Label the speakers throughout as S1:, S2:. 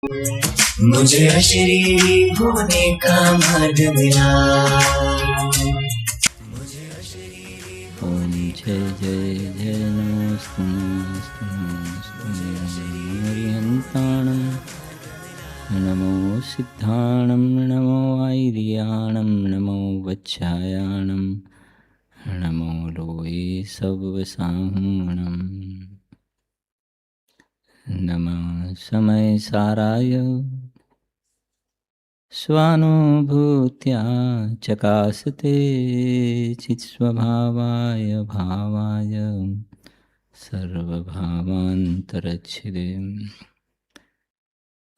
S1: मुझे अशरीरी होने का मर्द मिला।
S2: ओम जय जय जय नमोस्तु हरिहंताणं नमो सिद्धाणं नमो आयर्याणं नमो वच्छायाणं नमो लोये सवसाहुणं नमः समय साराय स्वानुभूत्या चकासते चित्स्वभावाय भावाय सर्वभावान्तरच्छिदे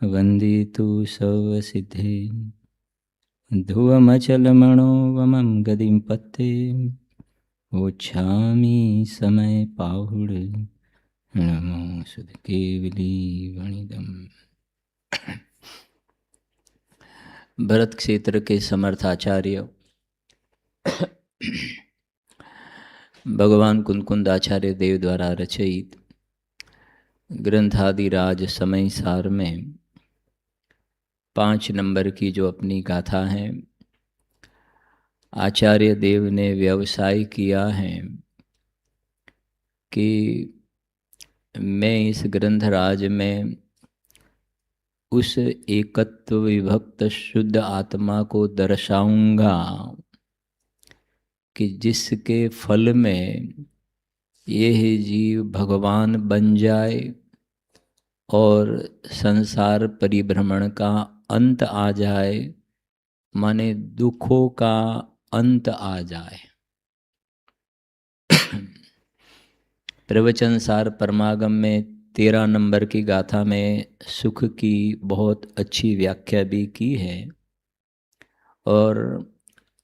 S2: वन्दितु सर्वसिद्धे ध्रुवमचलमणोवमं गतिं पत्ते वोच्छामि समय पाहुड नमो सुधकेवली वणिदम्। भरत क्षेत्र के समर्थ आचार्य भगवान कुंदकुंद आचार्य देव द्वारा रचित ग्रंथादिराज समय सार में 5 नंबर की जो अपनी गाथा है, आचार्य देव ने व्यवसाय किया है कि मैं इस ग्रंथराज में उस एकत्व विभक्त शुद्ध आत्मा को दर्शाऊंगा कि जिसके फल में ये जीव भगवान बन जाए और संसार परिभ्रमण का अंत आ जाए, माने दुखों का अंत आ जाए। प्रवचन सार परमागम में 13 नंबर की गाथा में सुख की बहुत अच्छी व्याख्या भी की है और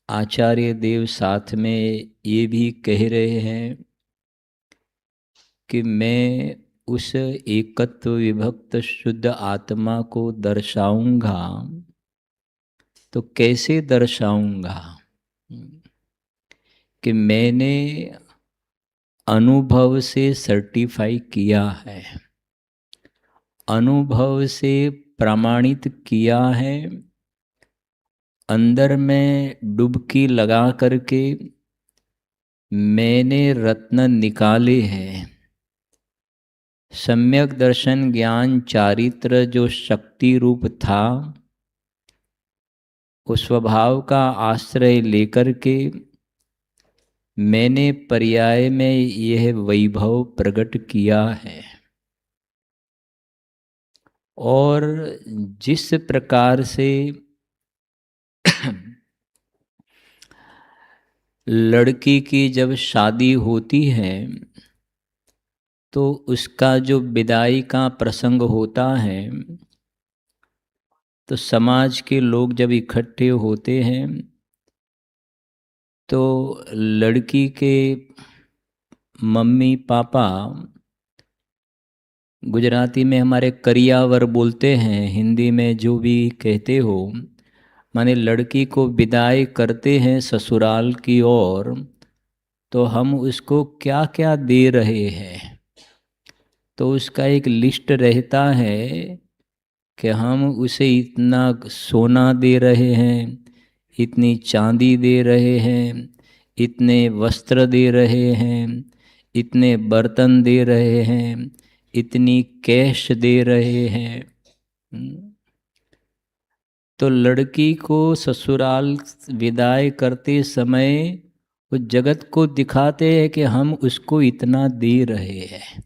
S2: आचार्य देव साथ में ये भी कह रहे हैं कि मैं उस एकत्व विभक्त शुद्ध आत्मा को दर्शाऊंगा। तो कैसे दर्शाऊंगा कि मैंने अनुभव से सर्टिफाई किया है, अनुभव से प्रमाणित किया है, अंदर में डुबकी लगा करके मैंने रत्न निकाले हैं। सम्यक दर्शन ज्ञान चारित्र जो शक्ति रूप था, उस स्वभाव का आश्रय लेकर के मैंने पर्याय में यह वैभव प्रकट किया है। और जिस प्रकार से लड़की की जब शादी होती है तो उसका जो विदाई का प्रसंग होता है, तो समाज के लोग जब इकट्ठे होते हैं तो लड़की के मम्मी पापा, गुजराती में हमारे करियावर बोलते हैं, हिंदी में जो भी कहते हो, माने लड़की को विदाई करते हैं ससुराल की ओर, तो हम उसको क्या क्या दे रहे हैं। तो उसका एक लिस्ट रहता है कि हम उसे इतना सोना दे रहे हैं, इतनी चांदी दे रहे हैं, इतने वस्त्र दे रहे हैं, इतने बर्तन दे रहे हैं, इतनी कैश दे रहे हैं। तो लड़की को ससुराल विदाई करते समय वो जगत को दिखाते हैं कि हम उसको इतना दे रहे हैं,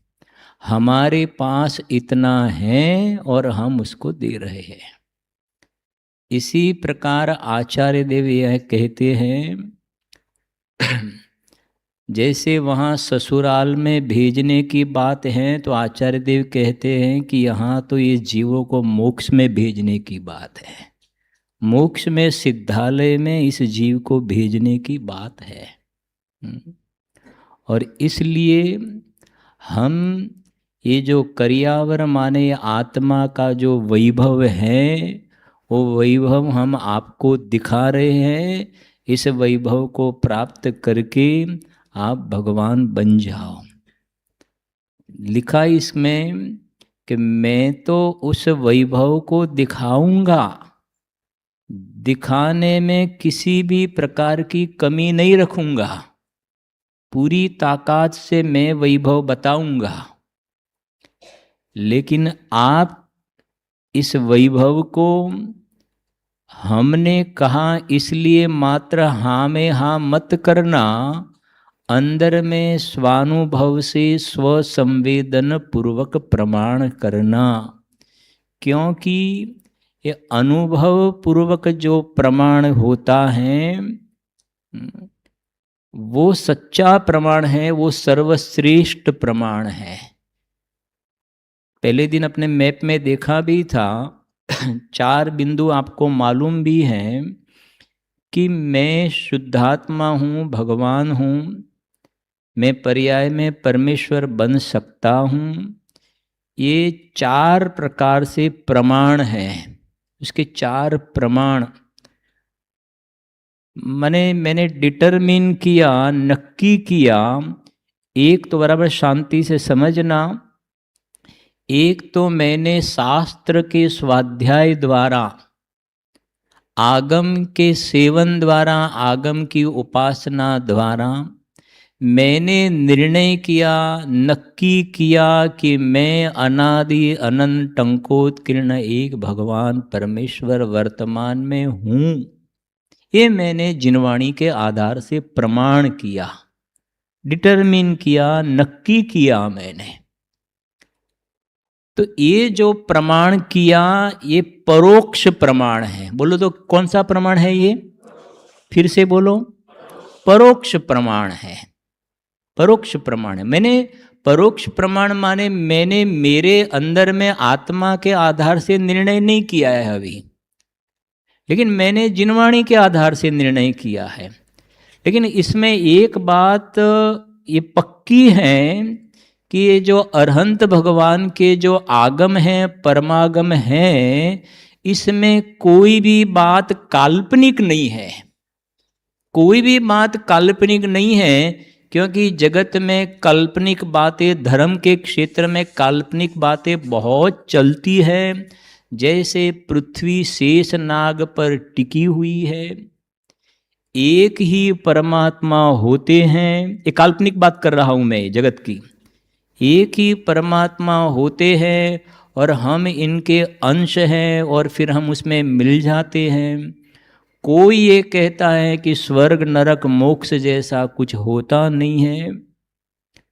S2: हमारे पास इतना है और हम उसको दे रहे हैं। इसी प्रकार आचार्य देव यह कहते हैं जैसे वहाँ ससुराल में भेजने की बात है, तो आचार्य देव कहते हैं कि यहाँ तो ये जीवों को मोक्ष में भेजने की बात है। मोक्ष में सिद्धालय में इस जीव को भेजने की बात है। और इसलिए हम ये जो करियावर माने आत्मा का जो वैभव है, वो वैभव हम आपको दिखा रहे हैं। इस वैभव को प्राप्त करके आप भगवान बन जाओ। लिखा इसमें कि मैं तो उस वैभव को दिखाऊंगा, दिखाने में किसी भी प्रकार की कमी नहीं रखूंगा, पूरी ताकत से मैं वैभव बताऊंगा। लेकिन आप इस वैभव को हमने कहा इसलिए मात्र हाँ में हाँ मत करना, अंदर में स्वानुभव से स्वसंवेदन पूर्वक प्रमाण करना। क्योंकि ये अनुभव पूर्वक जो प्रमाण होता है वो सच्चा प्रमाण है, वो सर्वश्रेष्ठ प्रमाण है। पहले दिन अपने मैप में देखा भी था, 4 बिंदु आपको मालूम भी हैं कि मैं शुद्धात्मा हूँ, भगवान हूँ, मैं पर्याय में परमेश्वर बन सकता हूँ। ये 4 प्रकार से प्रमाण हैं। इसके 4 प्रमाण मैंने डिटरमिन किया, नक्की किया। एक तो बराबर शांति से समझना, एक तो मैंने शास्त्र के स्वाध्याय द्वारा, आगम के सेवन द्वारा, आगम की उपासना द्वारा मैंने निर्णय किया, नक्की किया कि मैं अनादि अनंत टंकोत्कीर्ण एक भगवान परमेश्वर वर्तमान में हूँ। ये मैंने जिनवाणी के आधार से प्रमाण किया, डिटरमिन किया, नक्की किया मैंने। तो ये जो प्रमाण किया ये परोक्ष प्रमाण है। बोलो तो कौन सा प्रमाण है ये? फिर से बोलो, परोक्ष प्रमाण है। परोक्ष प्रमाण है। मैंने परोक्ष प्रमाण माने मैंने मेरे अंदर में आत्मा के आधार से निर्णय नहीं किया है अभी, लेकिन मैंने जिनवाणी के आधार से निर्णय किया है। लेकिन इसमें एक बात ये पक्की है कि ये जो अरहंत भगवान के जो आगम हैं, परमागम हैं, इसमें कोई भी बात काल्पनिक नहीं है। कोई भी बात काल्पनिक नहीं है, क्योंकि जगत में काल्पनिक बातें, धर्म के क्षेत्र में काल्पनिक बातें बहुत चलती है। जैसे पृथ्वी शेष नाग पर टिकी हुई है, एक ही परमात्मा होते हैं। एक काल्पनिक बात कर रहा हूं मैं जगत की। एक ही परमात्मा होते हैं और हम इनके अंश हैं और फिर हम उसमें मिल जाते हैं। कोई ये कहता है कि स्वर्ग नरक मोक्ष जैसा कुछ होता नहीं है।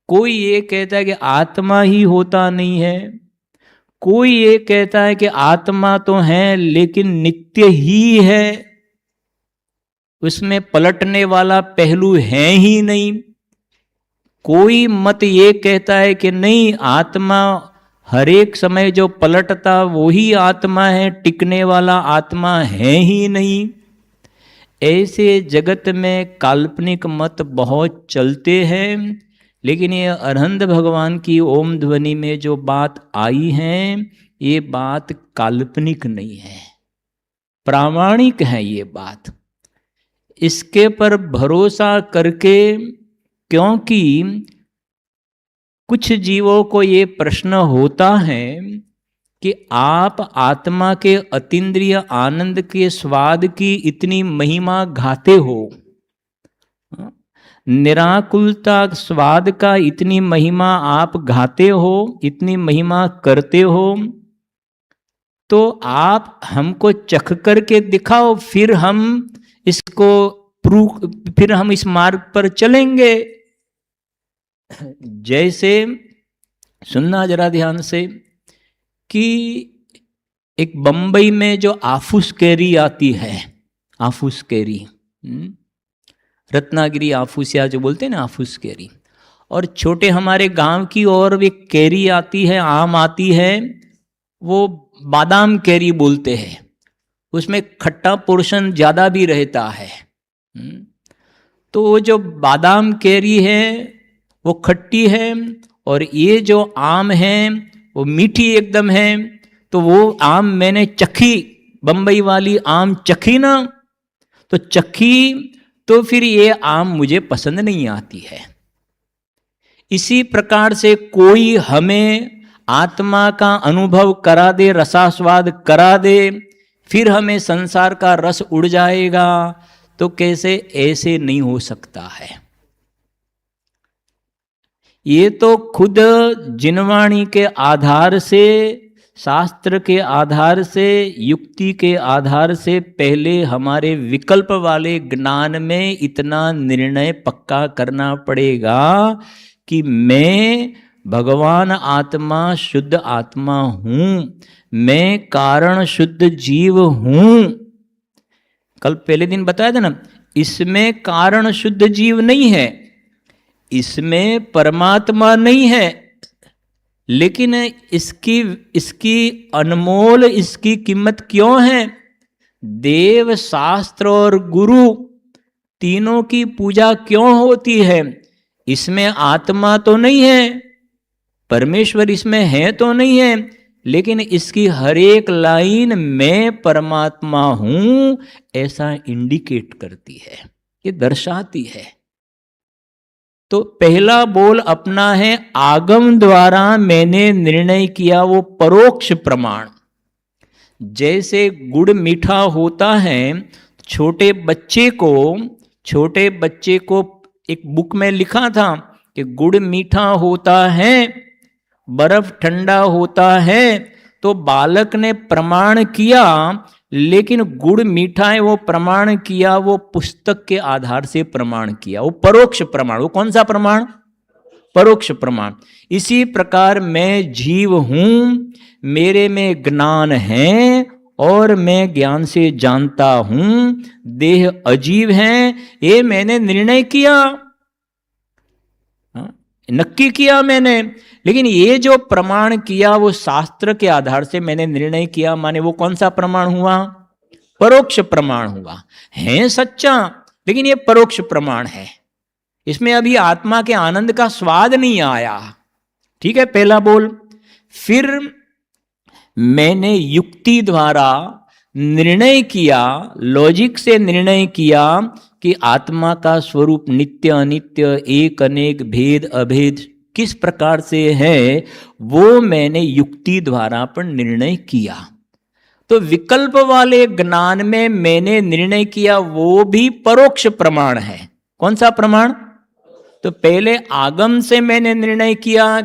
S2: कोई ये कहता है कि आत्मा ही होता नहीं है। कोई ये कहता है कि आत्मा तो है लेकिन नित्य ही है, उसमें पलटने वाला पहलू है ही नहीं। कोई मत ये कहता है कि नहीं, आत्मा हर एक समय जो पलटता वो ही आत्मा है, टिकने वाला आत्मा है ही नहीं। ऐसे जगत में काल्पनिक मत बहुत चलते हैं। लेकिन ये अरहंत भगवान की ओम ध्वनि में जो बात आई है, ये बात काल्पनिक नहीं है, प्रामाणिक है ये बात। इसके पर भरोसा करके, क्योंकि कुछ जीवों को ये प्रश्न होता है कि आप आत्मा के अतीन्द्रिय आनंद के स्वाद की इतनी महिमा गाते हो, निराकुलता स्वाद का इतनी महिमा आप गाते हो, इतनी महिमा करते हो, तो आप हमको चख करके दिखाओ, फिर हम इसको फिर हम इस मार्ग पर चलेंगे। जैसे सुनना जरा ध्यान से कि एक बंबई में जो आफूस कैरी आती है, आफूस कैरी, रत्नागिरी आफूस या जो बोलते हैं ना आफूस कैरी, और छोटे हमारे गांव की और एक कैरी आती है, आम आती है, वो बादाम कैरी बोलते हैं। उसमें खट्टा पोर्शन ज़्यादा भी रहता है। तो वो जो बादाम कैरी है वो खट्टी है, और ये जो आम है वो मीठी एकदम है। तो वो आम मैंने चखी, बम्बई वाली आम चखी ना, तो चखी तो फिर ये आम मुझे पसंद नहीं आती है। इसी प्रकार से कोई हमें आत्मा का अनुभव करा दे, रसास्वाद करा दे, फिर हमें संसार का रस उड़ जाएगा, तो कैसे? ऐसे नहीं हो सकता है। ये तो खुद जिनवाणी के आधार से, शास्त्र के आधार से, युक्ति के आधार से पहले हमारे विकल्प वाले ज्ञान में इतना निर्णय पक्का करना पड़ेगा कि मैं भगवान आत्मा, शुद्ध आत्मा हूं, मैं कारण शुद्ध जीव हूं। कल पहले दिन बताया था ना, इसमें कारण शुद्ध जीव नहीं है, इसमें परमात्मा नहीं है, लेकिन इसकी अनमोल, इसकी कीमत क्यों है? देव, शास्त्र और गुरु तीनों की पूजा क्यों होती है? इसमें आत्मा तो नहीं है, परमेश्वर इसमें है तो नहीं है, लेकिन इसकी हर एक लाइन मैं परमात्मा हूं ऐसा इंडिकेट करती है, ये दर्शाती है। तो पहला बोल अपना है, आगम द्वारा मैंने निर्णय किया, वो परोक्ष प्रमाण। जैसे गुड़ मीठा होता है, छोटे बच्चे को एक बुक में लिखा था कि गुड़ मीठा होता है, बर्फ ठंडा होता है, तो बालक ने प्रमाण किया, लेकिन गुड़ मीठा है वो प्रमाण किया, वो पुस्तक के आधार से प्रमाण किया, वो परोक्ष प्रमाण। वो कौन सा प्रमाण? परोक्ष प्रमाण। इसी प्रकार मैं जीव हूं, मेरे में ज्ञान है और मैं ज्ञान से जानता हूं, देह अजीव है, ये मैंने निर्णय किया, नक्की किया मैंने। लेकिन ये जो प्रमाण किया वो शास्त्र के आधार से मैंने निर्णय किया, माने वो कौन सा प्रमाण हुआ? परोक्ष प्रमाण हुआ। है सच्चा, लेकिन ये परोक्ष प्रमाण है, इसमें अभी आत्मा के आनंद का स्वाद नहीं आया। ठीक है, पहला बोल। फिर मैंने युक्ति द्वारा निर्णय किया, लॉजिक से निर्णय किया कि आत्मा का स्वरूप नित्य अनित्य, एक अनेक, भेद अभेद किस प्रकार से है, वो मैंने युक्ति द्वारा पर निर्णय किया। तो विकल्प वाले ज्ञान में मैंने निर्णय किया, वो भी परोक्ष प्रमाण है। कौन सा प्रमाण? तो पहले आगम से मैंने निर्णय किया,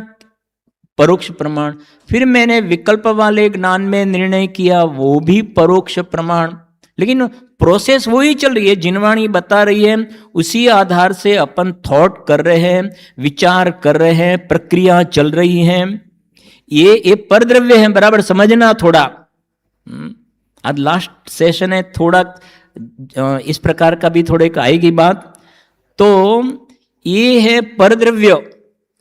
S2: परोक्ष प्रमाण। फिर मैंने विकल्प वाले ज्ञान में निर्णय किया, वो भी परोक्ष प्रमाण। लेकिन प्रोसेस वही चल रही है, जिनवाणी बता रही है, उसी आधार से अपन थॉट कर रहे हैं, विचार कर रहे हैं, प्रक्रिया चल रही है। ये परद्रव्य है, बराबर समझना थोड़ा। आज लास्ट सेशन है, थोड़ा इस प्रकार का भी थोड़े आएगी बात। तो ये है परद्रव्य,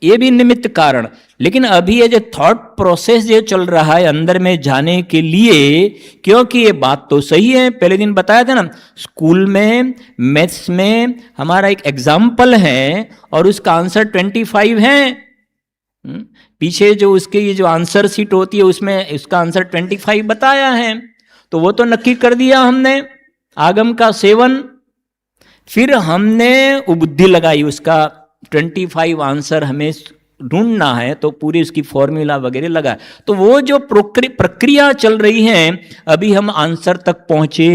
S2: ये भी निमित्त कारण। लेकिन अभी ये जो थॉट प्रोसेस जो चल रहा है अंदर में जाने के लिए, क्योंकि ये बात तो सही है, पहले दिन बताया था ना, स्कूल में मैथ्स में हमारा एक एग्जाम्पल है और उसका आंसर 25 है। पीछे जो उसके ये जो आंसर शीट होती है उसमें उसका आंसर 25 बताया है, तो वो तो नक्की कर दिया हमने, आगम का सेवन। फिर हमने बुद्धि लगाई, उसका 25 आंसर हमें ढूंढना है, तो पूरी उसकी फॉर्मूला वगैरह लगा। तो वो जो प्रक्रिया चल रही है, अभी हम आंसर तक पहुंचे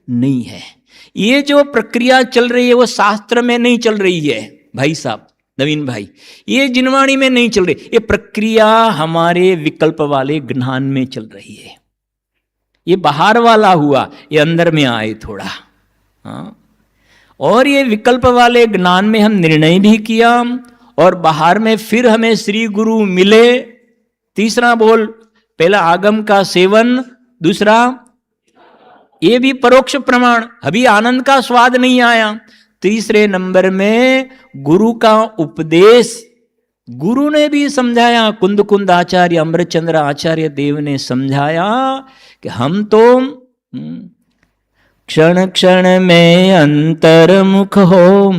S2: नहीं है। ये जो प्रक्रिया चल रही है वो शास्त्र में नहीं चल रही है भाई साहब, नवीन भाई, ये जिनवाणी में नहीं चल रही, ये प्रक्रिया हमारे विकल्प वाले ज्ञान में चल रही है। ये बाहर वाला हुआ, ये अंदर में आए थोड़ा। हाँ, और ये विकल्प वाले ज्ञान में हम निर्णय भी किया, और बाहर में फिर हमें श्री गुरु मिले। तीसरा बोल, पहला आगम का सेवन, दूसरा ये भी परोक्ष प्रमाण, अभी आनंद का स्वाद नहीं आया। तीसरे नंबर में गुरु का उपदेश, गुरु ने भी समझाया, कुंद कुंद आचार्य अमृतचंद्र आचार्य देव ने समझाया कि हम तो क्षण क्षण में अंतर्मुख हो,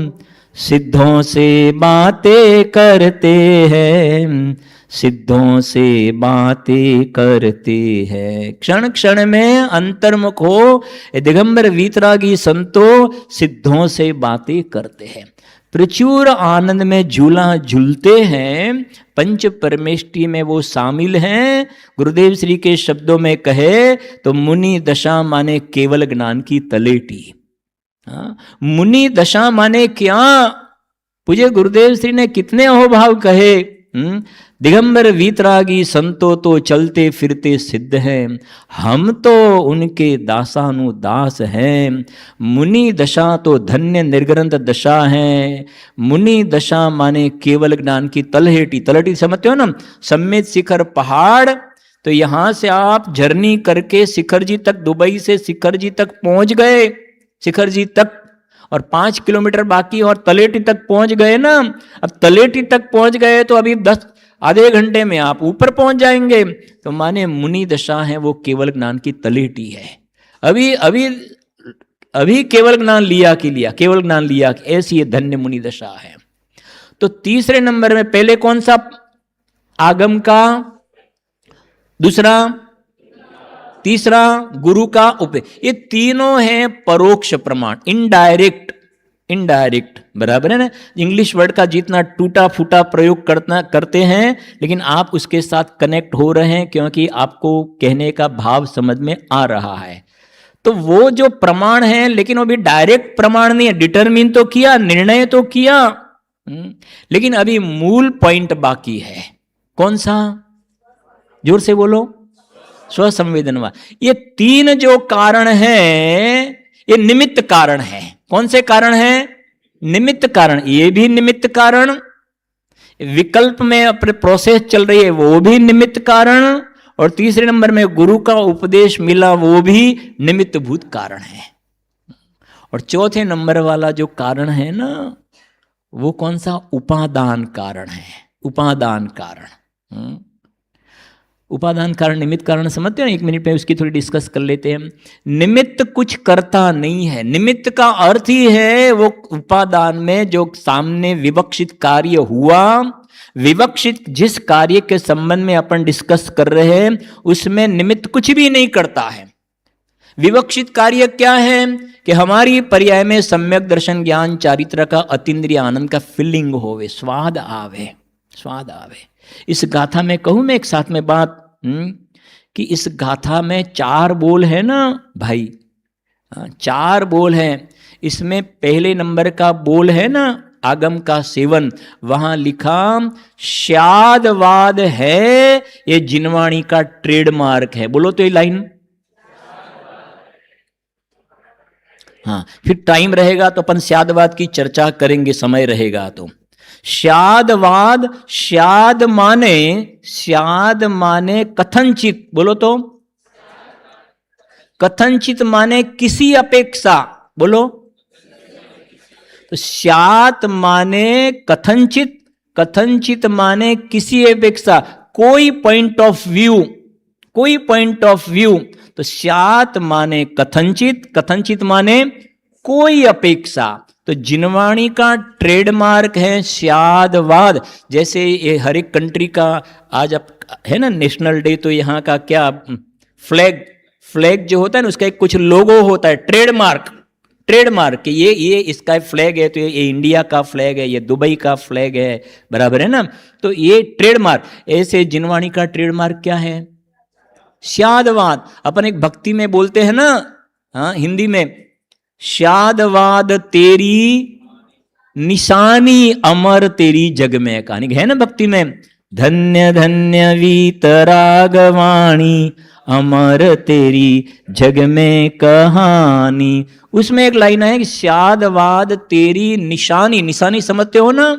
S2: सिद्धों से बातें करते हैं, सिद्धों से बातें करते हैं। क्षण क्षण में अंतर्मुख हो, दिगंबर वीतरागी संतो सिद्धों से बातें करते हैं। प्रचुर आनंद में झूला झूलते हैं, पंच परमेष्टि में वो शामिल हैं। गुरुदेव श्री के शब्दों में कहे तो मुनि दशा माने केवल ज्ञान की तलेटी। मुनि दशा माने क्या? पूज्य गुरुदेव श्री ने कितने अहोभाव कहे। दिगंबर वीतरागी संतो तो चलते फिरते सिद्ध हैं, हम तो उनके दासानुदास हैं। मुनि दशा तो धन्य निर्ग्रंथ दशा है। मुनि दशा माने केवल ज्ञान की तलहेटी। तलहेटी समझते हो ना, सम्मित शिखर पहाड़। तो यहां से आप जर्नी करके शिखर जी तक, दुबई से शिखर जी तक पहुंच गए, शिखर जी तक, और 5 किलोमीटर बाकी और तलेटी तक पहुंच गए ना। अब तलेटी तक पहुंच गए तो अभी आधे घंटे में आप ऊपर पहुंच जाएंगे। तो माने मुनि दशा है वो केवल ज्ञान की तलेटी है। अभी अभी अभी केवल ज्ञान लिया कि लिया, केवल ज्ञान लिया कि ऐसी ये धन्य मुनि दशा है। तो तीसरे नंबर में पहले कौन सा? आगम का, दूसरा, तीसरा गुरु का उपदेश। ये तीनों हैं परोक्ष प्रमाण, इनडायरेक्ट। इनडायरेक्ट बराबर है ना। इंग्लिश वर्ड का जितना टूटा फूटा प्रयोग करते हैं, लेकिन आप उसके साथ कनेक्ट हो रहे हैं क्योंकि आपको कहने का भाव समझ में आ रहा है। तो वो जो प्रमाण है, लेकिन वो भी डायरेक्ट प्रमाण नहीं है। डिटरमिन तो किया, निर्णय तो किया, लेकिन अभी मूल पॉइंट बाकी है। कौन सा? जोर से बोलो। स्वसंवेदनवाद। ये तीन जो कारण है, ये निमित्त कारण है। कौन से कारण है? निमित्त कारण। ये भी निमित्त कारण, विकल्प में अपने प्रोसेस चल रही है वो भी निमित्त कारण, और तीसरे नंबर में गुरु का उपदेश मिला वो भी निमित्त भूत कारण है। और चौथे नंबर वाला जो कारण है ना, वो कौन सा? उपादान कारण है। उपादान कारण। उपादान कारण, निमित्त कारण समझते हो? 1 मिनट में उसकी थोड़ी डिस्कस कर लेते हैं। निमित्त कुछ करता नहीं है। निमित्त का अर्थ ही है वो उपादान में जो सामने विवक्षित कार्य हुआ, विवक्षित जिस कार्य के संबंध में अपन डिस्कस कर रहे हैं उसमें निमित्त कुछ भी नहीं करता है। विवक्षित कार्य क्या है? कि हमारी पर्याय में सम्यक दर्शन ज्ञान चारित्र का अतीन्द्रिय आनंद का फीलिंग होवे, स्वाद आवे, स्वाद आवे। इस गाथा में कहूं मैं एक साथ में बात, कि इस गाथा में 4 बोल है ना भाई, 4 बोल हैं। इसमें पहले नंबर का बोल है ना आगम का सेवन, वहां लिखा श्यादवाद है, ये जिनवाणी का ट्रेडमार्क है। बोलो तो ये लाइन। हाँ, फिर टाइम रहेगा तो अपन श्यादवाद की चर्चा करेंगे, समय रहेगा तो। श्यादवाद, श्याद माने कथनचित। बोलो तो। कथनचित माने किसी अपेक्षा। बोलो। तो श्यात माने कथनचित, कथनचित माने किसी अपेक्षा, कोई पॉइंट ऑफ व्यू, कोई पॉइंट ऑफ व्यू। तो श्यात माने कथनचित, कथनचित माने कोई अपेक्षा। तो जिनवाणी का ट्रेडमार्क है श्यादवाद। जैसे ये हर एक कंट्री का आज अब है ना नेशनल डे, तो यहाँ का क्या फ्लैग, फ्लैग जो होता है ना उसका एक कुछ लोगो होता है, ट्रेडमार्क। ट्रेडमार्क ये इसका फ्लैग है, तो ये इंडिया का फ्लैग है, ये दुबई का फ्लैग है, बराबर है ना। तो ये ट्रेडमार्क। ऐसे जिनवाणी का ट्रेडमार्क क्या है? श्यादवाद। अपन एक भक्ति में बोलते हैं ना, हाँ हिंदी में, श्यादवाद तेरी निशानी अमर तेरी जग में कहानी है ना भक्ति में। धन्य धन्य वीतरागवाणी अमर तेरी जग में कहानी। उसमें एक लाइन है कि श्यादवाद तेरी निशानी। निशानी समझते हो ना?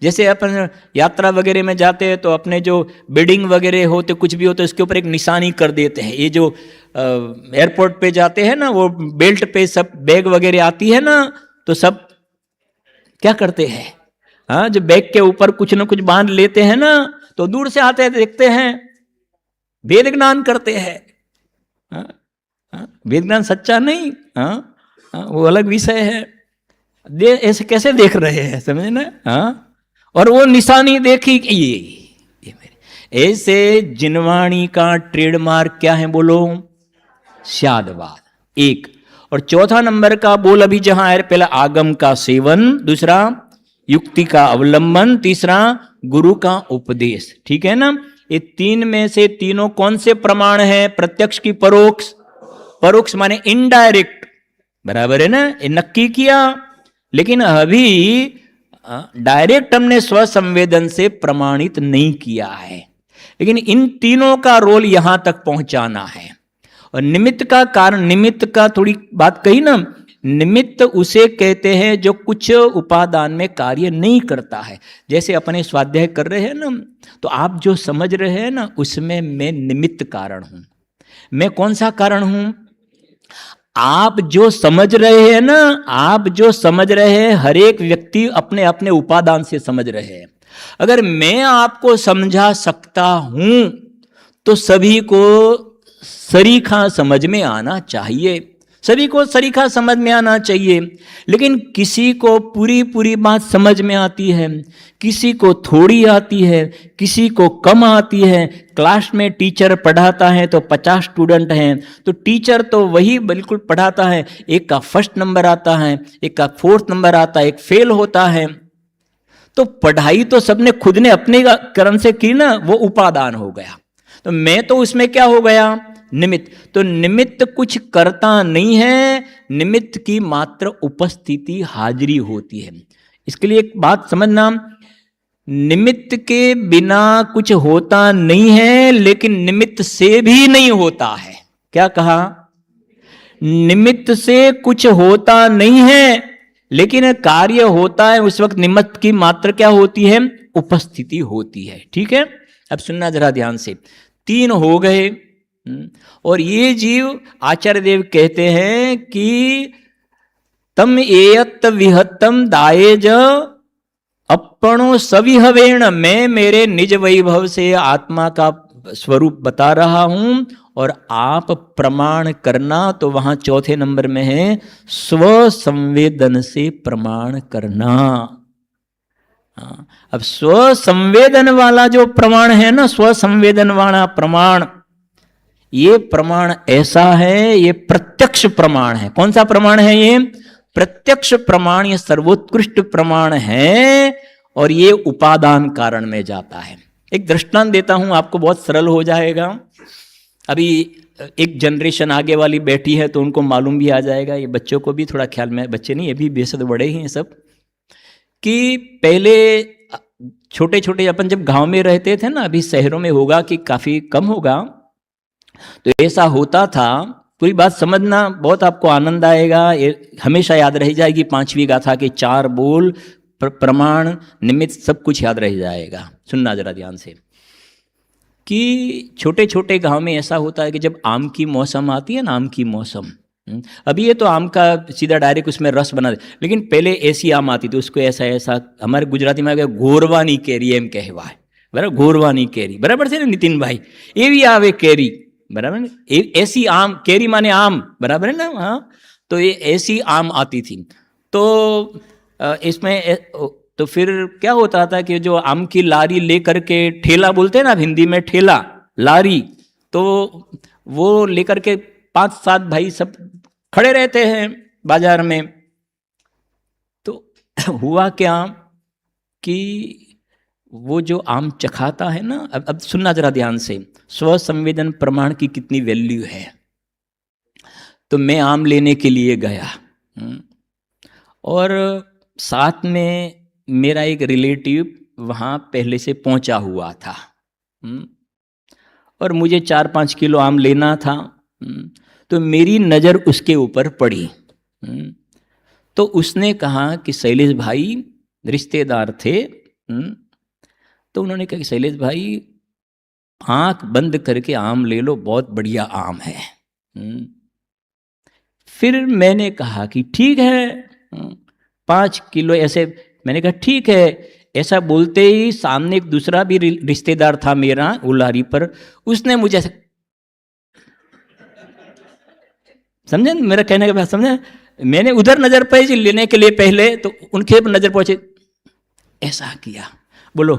S2: जैसे अपन यात्रा वगैरह में जाते हैं तो अपने जो बिल्डिंग वगैरह होते, कुछ भी होते, उसके ऊपर एक निशानी कर देते हैं। ये जो एयरपोर्ट पे जाते हैं ना, वो बेल्ट पे सब बैग वगैरह आती है ना, तो सब क्या करते हैं? हाँ, जो बैग के ऊपर कुछ ना कुछ बांध लेते हैं ना, तो दूर से आते हैं देखते हैं, वेद ज्ञान करते हैं। वेद ज्ञान सच्चा नहीं, वो अलग विषय है। ऐसे कैसे देख रहे हैं, समझे ना? हाँ, और वो निशानी देखी कि ये मेरे। ऐसे जिनवाणी का ट्रेडमार्क क्या है? बोलो। श्यादवाद एक। और चौथा नंबर का बोल अभी जहां है, पहला आगम का सेवन, दूसरा युक्ति का अवलंबन, तीसरा गुरु का उपदेश। ठीक है ना? ये तीन में से तीनों कौन से प्रमाण है? प्रत्यक्ष की परोक्ष? परोक्ष माने इनडायरेक्ट, बराबर है ना? ये नक्की किया। लेकिन अभी डायरेक्ट हमने स्वसंवेदन से प्रमाणित नहीं किया है, लेकिन इन तीनों का रोल यहां तक पहुंचाना है। और निमित्त का कारण, निमित्त का थोड़ी बात कही ना, निमित्त उसे कहते हैं जो कुछ उपादान में कार्य नहीं करता है। जैसे अपने स्वाध्याय कर रहे हैं ना, तो आप जो समझ रहे हैं ना, उसमें मैं निमित्त कारण हूं। मैं कौन सा कारण हूं? आप जो समझ रहे हैं ना, आप जो समझ रहे हैं, हर एक व्यक्ति अपने अपने उपादान से समझ रहे हैं। अगर मैं आपको समझा सकता हूं तो सभी को सरीखा समझ में आना चाहिए, सभी को सरीखा समझ में आना चाहिए। लेकिन किसी को पूरी पूरी बात समझ में आती है, किसी को थोड़ी आती है, किसी को कम आती है। क्लास में टीचर पढ़ाता है तो 50 स्टूडेंट हैं, तो टीचर तो वही बिल्कुल पढ़ाता है, एक का फर्स्ट नंबर आता है, एक का फोर्थ नंबर आता है, एक फेल होता है। तो पढ़ाई तो सबने खुद ने अपने कर्म से की ना, वो उपादान हो गया। तो मैं तो उसमें क्या हो गया? निमित्त। तो निमित्त कुछ करता नहीं है, निमित्त की मात्र उपस्थिति, हाजिरी होती है। इसके लिए एक बात समझना, निमित्त के बिना कुछ होता नहीं है, लेकिन निमित्त से भी नहीं होता है। क्या कहा? निमित्त से कुछ होता नहीं है, लेकिन कार्य होता है। उस वक्त निमित्त की मात्र क्या होती है? उपस्थिति होती है। ठीक है? अब सुनना जरा ध्यान से। तीन हो गए। और ये जीव, आचार्य देव कहते हैं कि तम एयत विहत्तम दाएज अपनो सविहवेण, मैं मेरे निज वैभव से आत्मा का स्वरूप बता रहा हूं और आप प्रमाण करना। तो वहां चौथे नंबर में है स्व संवेदन से प्रमाण करना। अब स्व संवेदन वाला जो प्रमाण है ना, स्व संवेदन वाला प्रमाण, ये प्रमाण ऐसा है, ये प्रत्यक्ष प्रमाण है। कौन सा प्रमाण है? ये प्रत्यक्ष प्रमाण, ये सर्वोत्कृष्ट प्रमाण है और ये उपादान कारण में जाता है। एक दृष्टांत देता हूं आपको, बहुत सरल हो जाएगा। अभी एक जनरेशन आगे वाली बैठी है तो उनको मालूम भी आ जाएगा, ये बच्चों को भी थोड़ा ख्याल में, बच्चे नहीं, ये भी बेहद बड़े ही हैं सब, कि पहले छोटे छोटे अपन जब गांव में रहते थे ना, अभी शहरों में होगा कि काफी कम होगा, तो ऐसा होता था। पूरी बात समझना, बहुत आपको आनंद आएगा, ये हमेशा याद रह जाएगी। पांचवी गाथा के 4 बोल, प्रमाण, निमित्त, सब कुछ याद रह जाएगा। सुनना जरा ध्यान से, कि छोटे छोटे गांव में ऐसा होता है कि जब आम की मौसम आती है ना, आम की मौसम, अभी ये तो आम का सीधा डायरेक्ट उसमें रस बना दे, लेकिन पहले ऐसी आम आती थी, उसको ऐसा ऐसा, हमारे गुजराती में घोरवानी केरी एम कहवाय, बराबर? घोरवानी केरी, बराबर से ना नितिन भाई? ये भी आवे केरी, बराबर? ऐसी आम, केरी माने आम, बराबर है ना? हाँ, तो ये ऐसी आम आती थी। तो इसमें तो फिर क्या होता था कि जो आम की लारी लेकर के, ठेला बोलते हैं ना हिंदी में, ठेला, लारी, तो वो लेकर के 5-7 भाई सब खड़े रहते हैं बाजार में। तो हुआ क्या कि वो जो आम चखाता है ना, अब सुनना जरा ध्यान से, स्व संवेदन प्रमाण की कितनी वैल्यू है। तो मैं आम लेने के लिए गया और साथ में मेरा एक रिलेटिव वहाँ पहले से पहुँचा हुआ था और मुझे 4-5 किलो आम लेना था। तो मेरी नज़र उसके ऊपर पड़ी। तो उसने कहा कि शैलेश भाई, रिश्तेदार थे, तो उन्होंने कहा कि शैलेश भाई आंख बंद करके आम ले लो, बहुत बढ़िया आम है। फिर मैंने कहा कि ठीक है, 5 किलो ऐसे, मैंने कहा ठीक है। ऐसा बोलते ही सामने एक दूसरा भी रिश्तेदार था मेरा उलारी पर, उसने मुझे, समझे मेरा कहने का बात, समझे? मैंने उधर नजर पड़ी लेने के लिए पहले, तो उनके नजर पहुंचे, ऐसा किया। बोलो,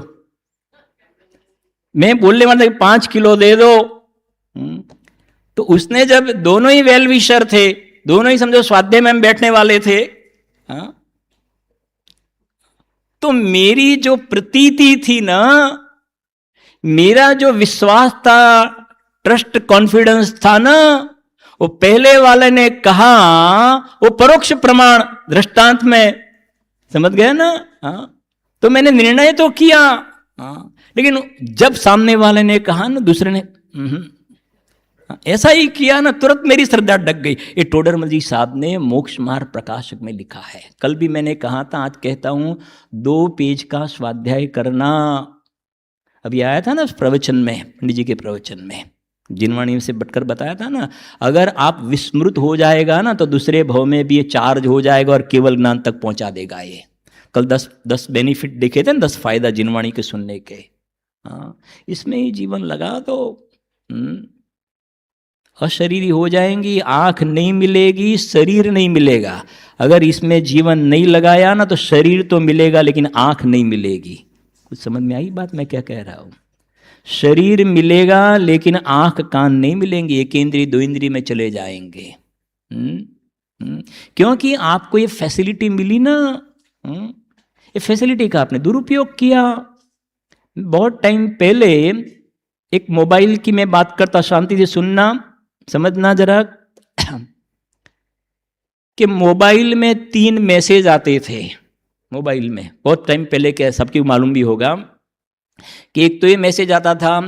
S2: मैं बोलने वाला 5 किलो दे दो। तो उसने, जब दोनों ही वेल विशर थे, दोनों ही समझो स्वाध्याय में बैठने वाले थे। हाँ, तो मेरी जो प्रतीति थी ना, मेरा जो विश्वास था, ट्रस्ट कॉन्फिडेंस था ना, वो पहले वाले ने कहा, वो परोक्ष प्रमाण दृष्टांत में समझ गए ना। हाँ, तो मैंने निर्णय तो किया। हाँ, लेकिन जब सामने वाले ने कहा ना, दूसरे ने ऐसा ही किया ना, तुरंत मेरी श्रद्धा डग गई। ये टोडरमल जी साहब ने मोक्ष मार्ग प्रकाशक में लिखा है। कल भी मैंने कहा था, आज कहता हूं, 2 पेज का स्वाध्याय करना। अभी आया था ना प्रवचन में, पंडित जी के प्रवचन में जिनवाणी से बटकर बताया था ना, अगर आप विस्मृत हो जाएगा ना तो दूसरे भाव में भी ये चार्ज हो जाएगा और केवल ज्ञान तक पहुंचा देगा। ये कल 10 बेनिफिट देखे थे ना, 10 फायदा जिनवाणी के सुनने के। हाँ, इसमें ही जीवन लगा तो अशरीरी हो जाएंगी, आंख नहीं मिलेगी, शरीर नहीं मिलेगा। अगर इसमें जीवन नहीं लगाया ना तो शरीर तो मिलेगा लेकिन आंख नहीं मिलेगी। कुछ समझ में आई बात मैं क्या कह रहा हूं? शरीर मिलेगा लेकिन आंख कान नहीं मिलेंगे, एक इंद्रिय 2 इंद्रिय में चले जाएंगे। क्योंकि आपको ये फैसिलिटी मिली ना, ये फैसिलिटी का आपने दुरुपयोग किया। बहुत टाइम पहले एक मोबाइल की मैं बात करता, शांति से सुनना, समझना जरा, कि मोबाइल में 3 मैसेज आते थे। मोबाइल में बहुत टाइम पहले, क्या सबकी मालूम भी होगा, कि एक तो ये मैसेज आता था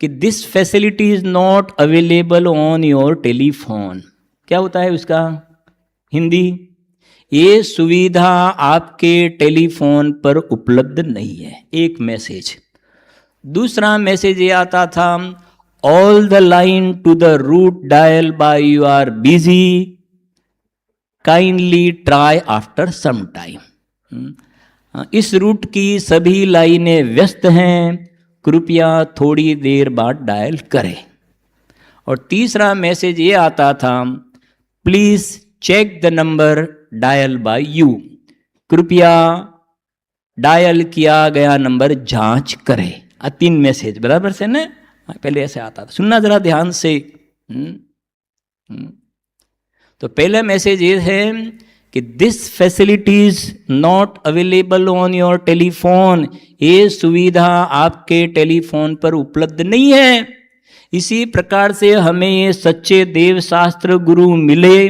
S2: कि this facility is not available on your telephone. क्या होता है उसका हिंदी? ये सुविधा आपके टेलीफोन पर उपलब्ध नहीं है, एक मैसेज। दूसरा मैसेज ये आता था, all the line to the route dial by you are busy, kindly try after some time. इस रूट की सभी लाइनें व्यस्त हैं, कृपया थोड़ी देर बाद डायल करें। और तीसरा मैसेज ये आता था, please check the number dial by you, कृपया डायल किया गया नंबर जांच करें। 3 मैसेज बराबर से ना, पहले ऐसे आता था। सुनना जरा ध्यान से। तो पहला मैसेज ये है कि this facilities not available on your telephone, ये सुविधा आपके टेलीफोन पर उपलब्ध नहीं है। इसी प्रकार से हमें ये सच्चे देव शास्त्र गुरु मिले,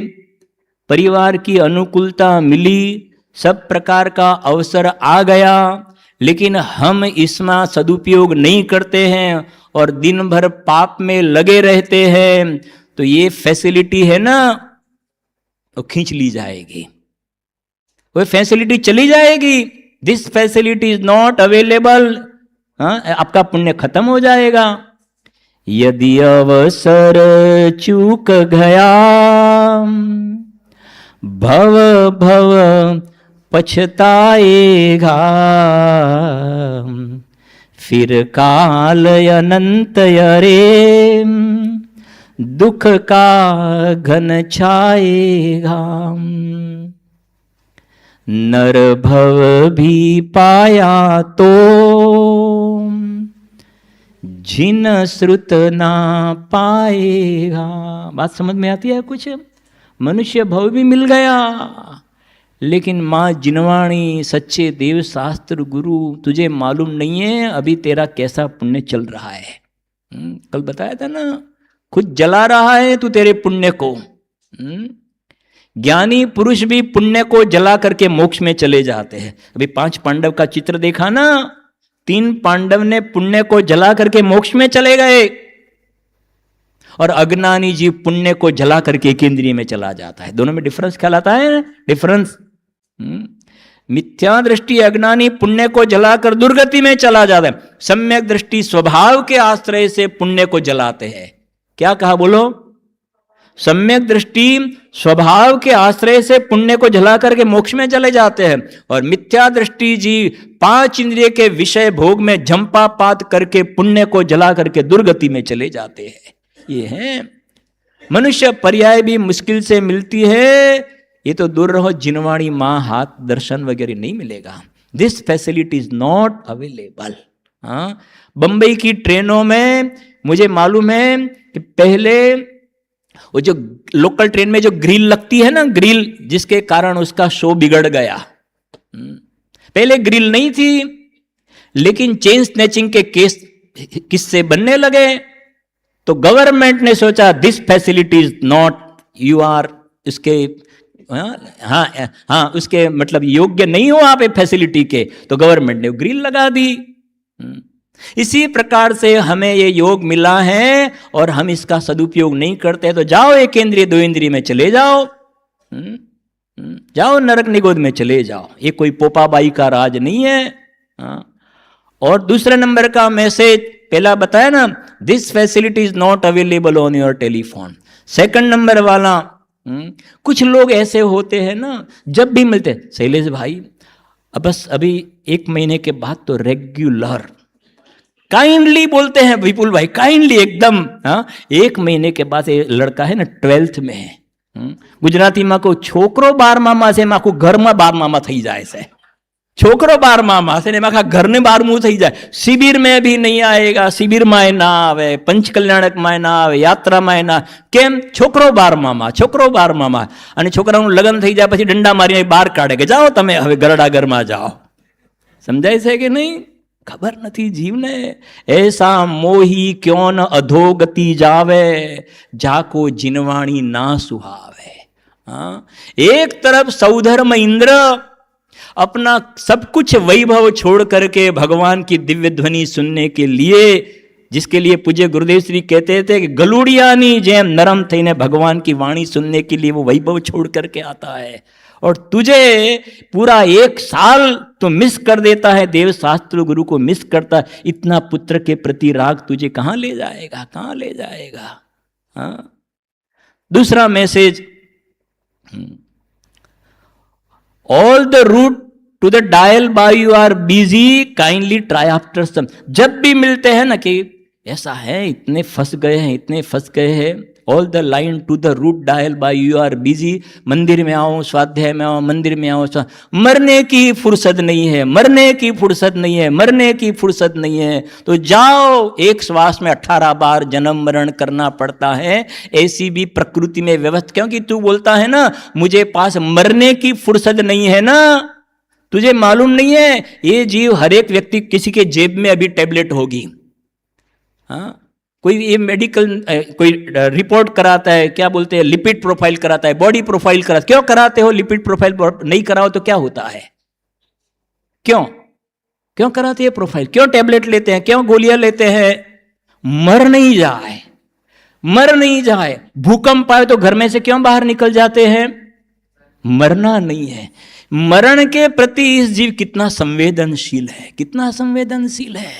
S2: परिवार की अनुकूलता मिली, सब प्रकार का अवसर आ गया, लेकिन हम इसमें सदुपयोग नहीं करते हैं और दिन भर पाप में लगे रहते हैं। तो ये फैसिलिटी है ना, तो खींच ली जाएगी, वो फैसिलिटी चली जाएगी। This facility is not available, आपका पुण्य खत्म हो जाएगा। यदि अवसर चूक गया, भव भव पछताएगा, फिर काल अनंत अरे दुख का घन छाएगा। नर भव भी पाया तो जिन श्रुत ना पाएगा। बात समझ में आती है कुछ? मनुष्य भव भी मिल गया, लेकिन माँ जिनवाणी सच्चे देव शास्त्र गुरु, तुझे मालूम नहीं है अभी तेरा कैसा पुण्य चल रहा है। कल बताया था ना, खुद जला रहा है तू तेरे पुण्य को। ज्ञानी पुरुष भी पुण्य को जला करके मोक्ष में चले जाते हैं। अभी 5 पांडव का चित्र देखा ना, 3 पांडव ने पुण्य को जला करके मोक्ष में चले गए और अज्ञानी जी पुण्य को जला करके केंद्रीय में चला जाता है। दोनों में डिफरेंस कहलाता है, डिफरेंस। मिथ्या दृष्टि अज्ञानी पुण्य को जलाकर दुर्गति में चला जाता है, सम्यक दृष्टि स्वभाव के आश्रय से पुण्य को जलाते हैं। क्या कहा बोलो? सम्यक दृष्टि स्वभाव के आश्रय से पुण्य को जला करके मोक्ष में चले जाते हैं, और मिथ्या दृष्टि जी 5 इंद्रिय के विषय भोग में झंपा पात करके पुण्य को जला करके दुर्गति में चले जाते हैं। ये है मनुष्य पर्याय भी मुश्किल से मिलती है। ये तो दूर रहो, जिनवाणी माँ हाथ दर्शन वगैरह नहीं मिलेगा। This facility is not available. Bambai की ट्रेनों में मुझे मालूम है कि पहले वो जो लोकल ट्रेन में जो ग्रिल लगती है ना, ग्रिल, जिसके कारण उसका शो बिगड़ गया। पहले ग्रिल नहीं थी, लेकिन चेन स्नैचिंग के केस किससे बनने लगे, तो गवर्नमेंट ने सोचा this facility is not, you are इसके, हाँ उसके मतलब योग्य नहीं हो आप फैसिलिटी के, तो गवर्नमेंट ने ग्रिल लगा दी। इसी प्रकार से हमें ये योग मिला है और हम इसका सदुपयोग नहीं करते, तो जाओ एक इंद्रिय दो इंद्रिय में चले जाओ, जाओ नरक निगोद में चले जाओ। ये कोई पोपाबाई का राज नहीं है। और दूसरे नंबर का मैसेज पहला बताया ना, this facility is not available on your telephone. Second number वाला, कुछ लोग ऐसे होते हैं ना, जब भी मिलते, शैलेश भाई अब बस अभी 1 महीने के बाद तो रेगुलर, काइंडली बोलते हैं विपुल भाई, काइंडली एकदम। 1 महीने के बाद, ये लड़का है ना 12th में है, गुजराती माँ को छोकरो 12 माँ से माँ को घर में 12 थी जाए से, छोकरो 12 से ने माँ घर ने 12 थी जाए। शिविर में भी नहीं आएगा, शिविर में ना आवे, पंच कल्याणक में ना आवे, यात्रा में ना, केम छोकरो 12 छोकरो 12 અને છોકરાનું લગ્ન થઈ જાય પછી ડંડા મારીને બહાર કાઢે કે જાઓ તમે હવે ગરડા ઘરમાં જાઓ। સમજાય છે કે નહીં? ખબર નથી જીવને, ऐसा मोही क्यों न अधोगति जावे, जाको जिनवाणी ना सुहावे। एक तरफ सौधर्म इंद्र अपना सब कुछ वैभव छोड़ करके भगवान की दिव्य ध्वनि सुनने के लिए, जिसके लिए पूज्य गुरुदेव श्री कहते थे कि गलुड़ियानी जेम नरम थईने भगवान की वाणी सुनने के लिए वो वैभव छोड़ करके आता है, और तुझे पूरा 1 साल तो मिस कर देता है, देव शास्त्र गुरु को मिस करता है। इतना पुत्र के प्रति राग तुझे कहां ले जाएगा, कहां ले जाएगा। दूसरा message, all the route to the dial by you are busy, kindly try after some. जब भी मिलते हैं ना कि ऐसा है, इतने फंस गए हैं, इतने फंस गए हैं, all the line to the route dial by you are busy. मंदिर में आओ, स्वाध्याय में आओ, मंदिर में आओ, मरने की फुर्सत नहीं है, मरने की फुर्सत नहीं है, मरने की फुर्सत नहीं है, तो जाओ। एक श्वास में 18 बार जन्म मरण करना पड़ता है, ऐसी भी प्रकृति में व्यवस्था। क्योंकि तू बोलता है ना मुझे पास मरने की फुर्सत नहीं है ना, तुझे मालूम नहीं है ये जीव, हर एक व्यक्ति किसी के जेब में अभी टैबलेट होगी। कोई ये मेडिकल कोई रिपोर्ट कराता है, क्या बोलते हैं, लिपिड प्रोफाइल कराता है, बॉडी प्रोफाइल कराता है। क्यों कराते हो लिपिड प्रोफाइल? नहीं कराओ तो क्या होता है? क्यों क्यों कराते हैं प्रोफाइल? क्यों टैबलेट लेते हैं? क्यों गोलियां लेते हैं? मर नहीं जाए, मर नहीं जाए। भूकंप आए तो घर में से क्यों बाहर निकल जाते हैं? मरना नहीं है। मरण के प्रति इस जीव कितना संवेदनशील है, कितना संवेदनशील है।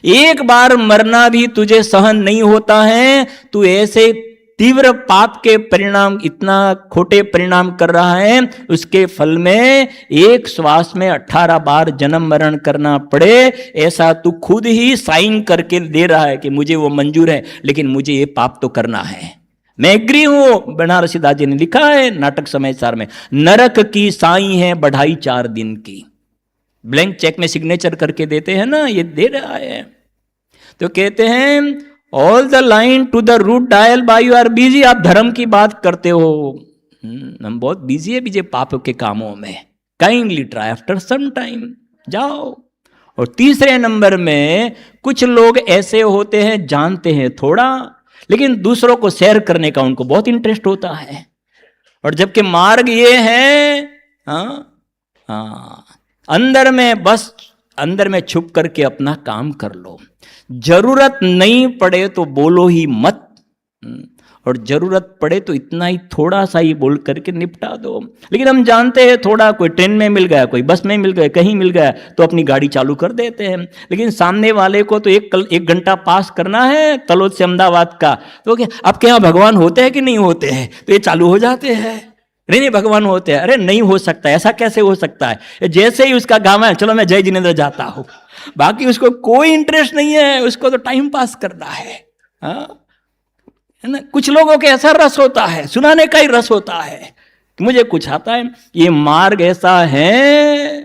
S2: एक बार मरना भी तुझे सहन नहीं होता है, तू ऐसे तीव्र पाप के परिणाम, इतना खोटे परिणाम कर रहा है, उसके फल में 1 श्वास में 18 बार जन्म मरण करना पड़े, ऐसा तू खुद ही साइन करके दे रहा है कि मुझे वो मंजूर है, लेकिन मुझे ये पाप तो करना है। मैं एग्री हूं। बनारसी दास जी ने लिखा है नाटक समाचार में, नरक की साई है बढ़ाई 4 दिन की। ब्लैंक चेक में सिग्नेचर करके देते हैं ना, ये दे रहा है। तो कहते हैं all the line to the route dial by you are busy. आप धर्म की बात करते हो, हम बहुत बिजी है बीजे पाप के कामों में, kindly try after some time, जाओ। और तीसरे नंबर में कुछ लोग ऐसे होते हैं, जानते हैं थोड़ा, लेकिन दूसरों को शेयर करने का उनको बहुत इंटरेस्ट होता है। और जबकि मार्ग ये है, अंदर में, बस अंदर में छुप करके अपना काम कर लो। जरूरत नहीं पड़े तो बोलो ही मत, और जरूरत पड़े तो इतना ही थोड़ा सा ही बोल करके निपटा दो। लेकिन हम जानते हैं थोड़ा, कोई ट्रेन में मिल गया, कोई बस में मिल गया, कहीं मिल गया तो अपनी गाड़ी चालू कर देते हैं। लेकिन सामने वाले को तो 1 घंटा पास करना है तलोद से अहमदाबाद का, तो क्या आपके यहाँ भगवान होते हैं कि नहीं होते हैं? तो ये चालू हो जाते हैं, नहीं भगवान होते हैं। अरे नहीं हो सकता, ऐसा कैसे हो सकता है? जैसे ही उसका गाँव है, चलो मैं जय जिनेन्द्र जाता हूं, बाकी उसको कोई इंटरेस्ट नहीं है, उसको तो टाइम पास करना है। है ना? कुछ लोगों के ऐसा रस होता है, सुनाने का ही रस होता है, मुझे कुछ आता है। ये मार्ग ऐसा है,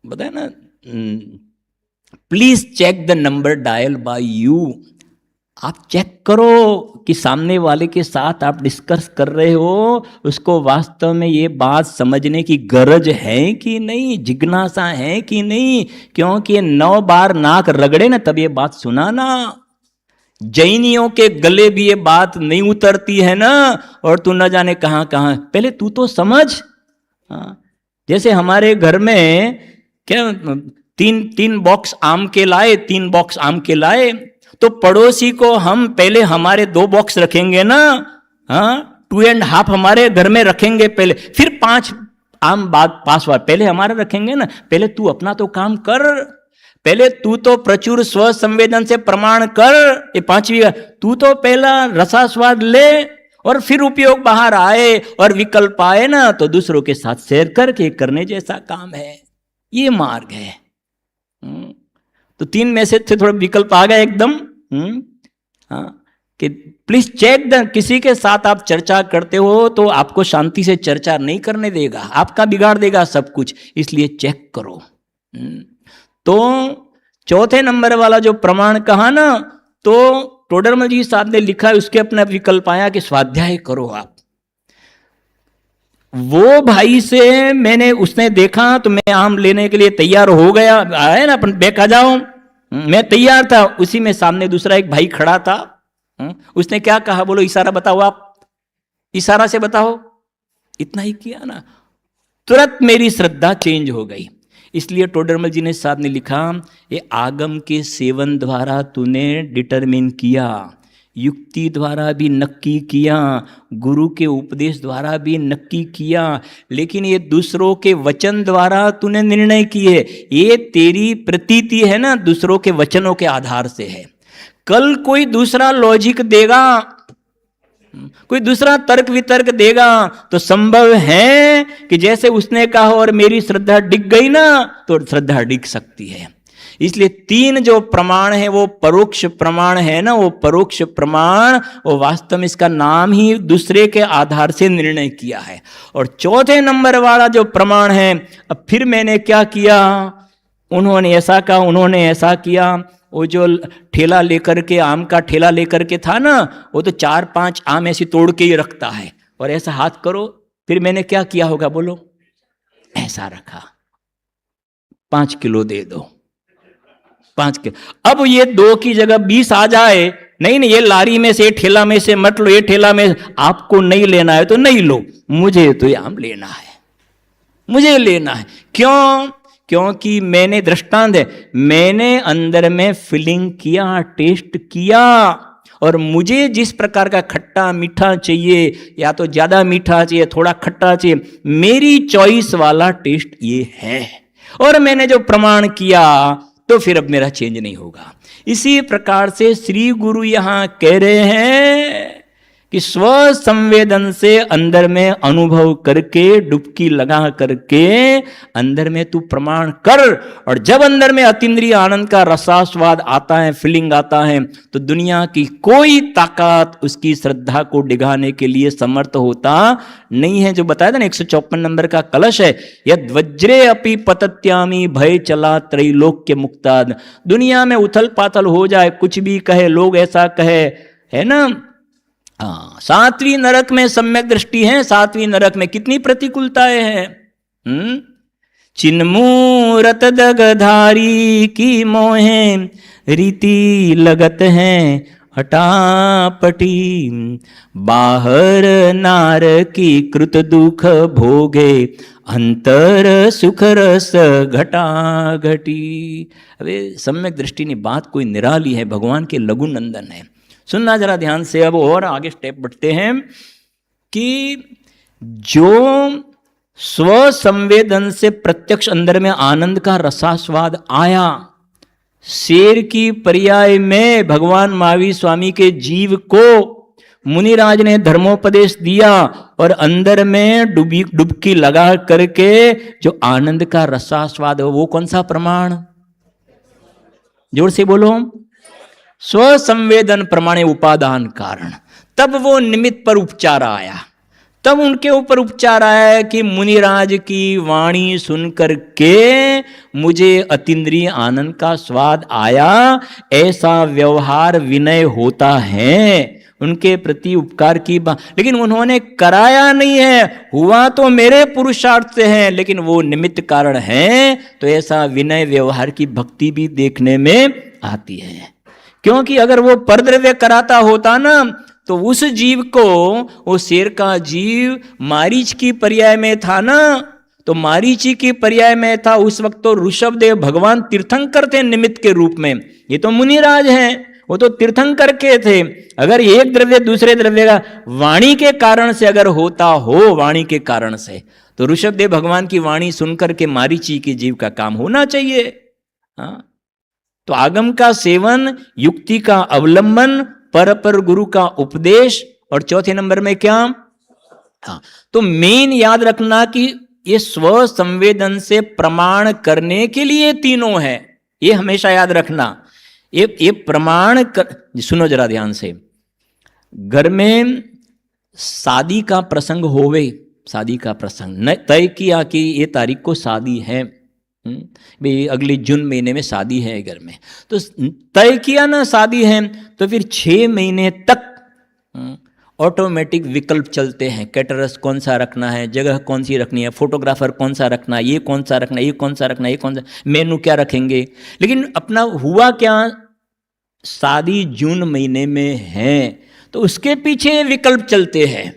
S2: बताए ना, please check the number dial by you. आप चेक करो कि सामने वाले के साथ आप डिस्कस कर रहे हो उसको वास्तव में ये बात समझने की गरज है कि नहीं, जिज्ञासा है कि नहीं। क्योंकि ये 9 बार नाक रगड़े ना तब ये बात सुनाना। जैनियों के गले भी ये बात नहीं उतरती है ना, और तू न जाने कहां कहां। पहले तू तो समझ। जैसे हमारे घर में क्या 3 बॉक्स आम के लाए, 3 बॉक्स आम के लाए, तो पड़ोसी को हम पहले हमारे 2 बॉक्स रखेंगे ना, 2.5 हमारे घर में रखेंगे पहले, फिर 5 आम बाद पास वाला पहले हमारा रखेंगे ना। पहले तू अपना तो काम कर, पहले तू तो प्रचुर स्व संवेदन से प्रमाण कर। ये 5वीं, तू तो पहला रसास्वाद ले और फिर उपयोग बाहर आए और विकल्प आए ना तो दूसरों के साथ शेयर करके करने जैसा काम है। ये मार्ग है। तो 3 में से थोड़ा विकल्प आ गया एकदम। कि प्लीज चेक द, किसी के साथ आप चर्चा करते हो तो आपको शांति से चर्चा नहीं करने देगा, आपका बिगाड़ देगा सब कुछ, इसलिए चेक करो। तो चौथे नंबर वाला जो प्रमाण कहा ना, तो टोडरमल जी साहब ने लिखा है, उसके अपना विकल्प आया कि स्वाध्याय करो आप। वो भाई से मैंने, उसने देखा तो मैं आम लेने के लिए तैयार हो गया, आए ना अपन बैक आ जाओ, मैं तैयार था। उसी में सामने दूसरा एक भाई खड़ा था। उसने क्या कहा, बोलो इशारा बताओ, आप इशारा से बताओ। इतना ही किया ना, तुरंत मेरी श्रद्धा चेंज हो गई। इसलिए टोडरमल जी ने साहब ने लिखा, ये आगम के सेवन द्वारा तूने डिटरमिन किया, युक्ति द्वारा भी नक्की किया, गुरु के उपदेश द्वारा भी नक्की किया, लेकिन ये दूसरों के वचन द्वारा तूने निर्णय किए। ये तेरी प्रतीति है ना, दूसरों के वचनों के आधार से है। कल कोई दूसरा लॉजिक देगा, कोई दूसरा तर्क वितर्क देगा तो संभव है कि जैसे उसने कहा और मेरी श्रद्धा डिग गई ना, तो श्रद्धा डिग सकती है। इसलिए 3 जो प्रमाण है वो परोक्ष प्रमाण है ना, वो परोक्ष प्रमाण, वो वास्तव में इसका नाम ही दूसरे के आधार से निर्णय किया है। और चौथे नंबर वाला जो प्रमाण है, अब फिर मैंने क्या किया, उन्होंने ऐसा कहा, उन्होंने ऐसा किया। वो जो ठेला लेकर के, आम का ठेला लेकर के था ना, वो तो 4-5 आम ऐसी तोड़ के ही रखता है और ऐसा हाथ करो। फिर मैंने क्या किया होगा बोलो, ऐसा रखा, 5 किलो दे दो, 5 किलो। अब ये 2 की जगह 20 आ जाए, नहीं नहीं ये लारी में से, ये ठेला में से मत लो, ये ठेला में आपको नहीं लेना है तो नहीं लो, मुझे तो ये आम लेना है, मुझे लेना है। क्यों? क्योंकि मैंने, दृष्टांत है, मैंने अंदर में फीलिंग किया, टेस्ट किया, और मुझे जिस प्रकार का खट्टा मीठा चाहिए, या तो ज्यादा मीठा चाहिए, थोड़ा खट्टा चाहिए, मेरी चॉइस वाला टेस्ट ये है, और मैंने जो प्रमाण किया तो फिर अब मेरा चेंज नहीं होगा। इसी प्रकार से श्री गुरु यहां कह रहे हैं कि स्व संवेदन से अंदर में अनुभव करके, डुबकी लगा करके अंदर में तू प्रमाण कर। और जब अंदर में अतीन्द्रिय आनंद का रसास्वाद आता है, फीलिंग आता है, तो दुनिया की कोई ताकत उसकी श्रद्धा को डिगाने के लिए समर्थ होता नहीं है। जो बताया था ना 154 नंबर का कलश है, यद वज्रे अपि पतत्यामी भय चला त्रैलोक्य मुक्ताद। दुनिया में उथल पाथल हो जाए, कुछ भी कहे, लोग ऐसा कहे, है ना, 7वीं नरक में सम्यक दृष्टि है, 7वीं नरक में कितनी प्रतिकूलताएं हैं। चिन्मूरत दगधारी की मोहे रीति लगत है हटापटी, बाहर नार की कृत दुख भोगे, अंतर सुख रस घटा घटी। अबे सम्यक दृष्टि ने बात कोई निराली है, भगवान के लघु नंदन है। सुनना जरा ध्यान से। अब और आगे स्टेप बढ़ते हैं कि जो स्व संवेदन से प्रत्यक्ष अंदर में आनंद का रसास्वाद आया, शेर की पर्याय में भगवान महावीर स्वामी के जीव को मुनिराज ने धर्मोपदेश दिया, और अंदर में डुबकी लगा करके जो आनंद का रसास्वाद है, वो कौन सा प्रमाण, जोर से बोलो, स्व संवेदन प्रमाणे उपादान कारण। तब वो निमित्त पर उपचार आया, तब उनके ऊपर उपचार आया है कि मुनिराज की वाणी सुनकर के मुझे अतीन्द्रिय आनंद का स्वाद आया, ऐसा व्यवहार विनय होता है, उनके प्रति उपकार की बात, लेकिन उन्होंने कराया नहीं है, हुआ तो मेरे पुरुषार्थ से है, लेकिन वो निमित्त कारण है, तो ऐसा विनय व्यवहार की भक्ति भी देखने में आती है। क्योंकि अगर वो परद्रव्य कराता होता ना, तो उस जीव को, वो शेर का जीव मारीच की पर्याय में था ना, तो मारीची की पर्याय में था उस वक्त तो ऋषभदेव भगवान तीर्थंकर थे निमित्त के रूप में, ये तो मुनिराज हैं, वो तो तीर्थंकर के थे। अगर एक द्रव्य दूसरे द्रव्य का वाणी के कारण से अगर होता हो, वाणी के कारण से, तो ऋषभदेव भगवान की वाणी सुनकर के मारीची के जीव का काम होना चाहिए। हाँ, तो आगम का सेवन, युक्ति का अवलंबन, पर गुरु का उपदेश, और चौथे नंबर में क्या, हाँ, तो मेन याद रखना कि ये स्व संवेदन से प्रमाण करने के लिए तीनों है, ये हमेशा याद रखना। ये प्रमाण कर, सुनो जरा ध्यान से, घर में शादी का प्रसंग होवे, शादी का प्रसंग न तय किया कि ये तारीख को शादी है, भाई अगले जून महीने में शादी है घर में, तो तय किया ना शादी है, तो फिर 6 महीने तक ऑटोमेटिक विकल्प चलते हैं, कैटरस कौन सा रखना है, जगह कौन सी रखनी है, फोटोग्राफर कौन सा रखना है, ये कौन सा रखना है, ये कौन सा रखना है, ये कौन सा, मेनू क्या रखेंगे। लेकिन अपना हुआ क्या, शादी जून महीने में है, तो उसके पीछे विकल्प चलते हैं,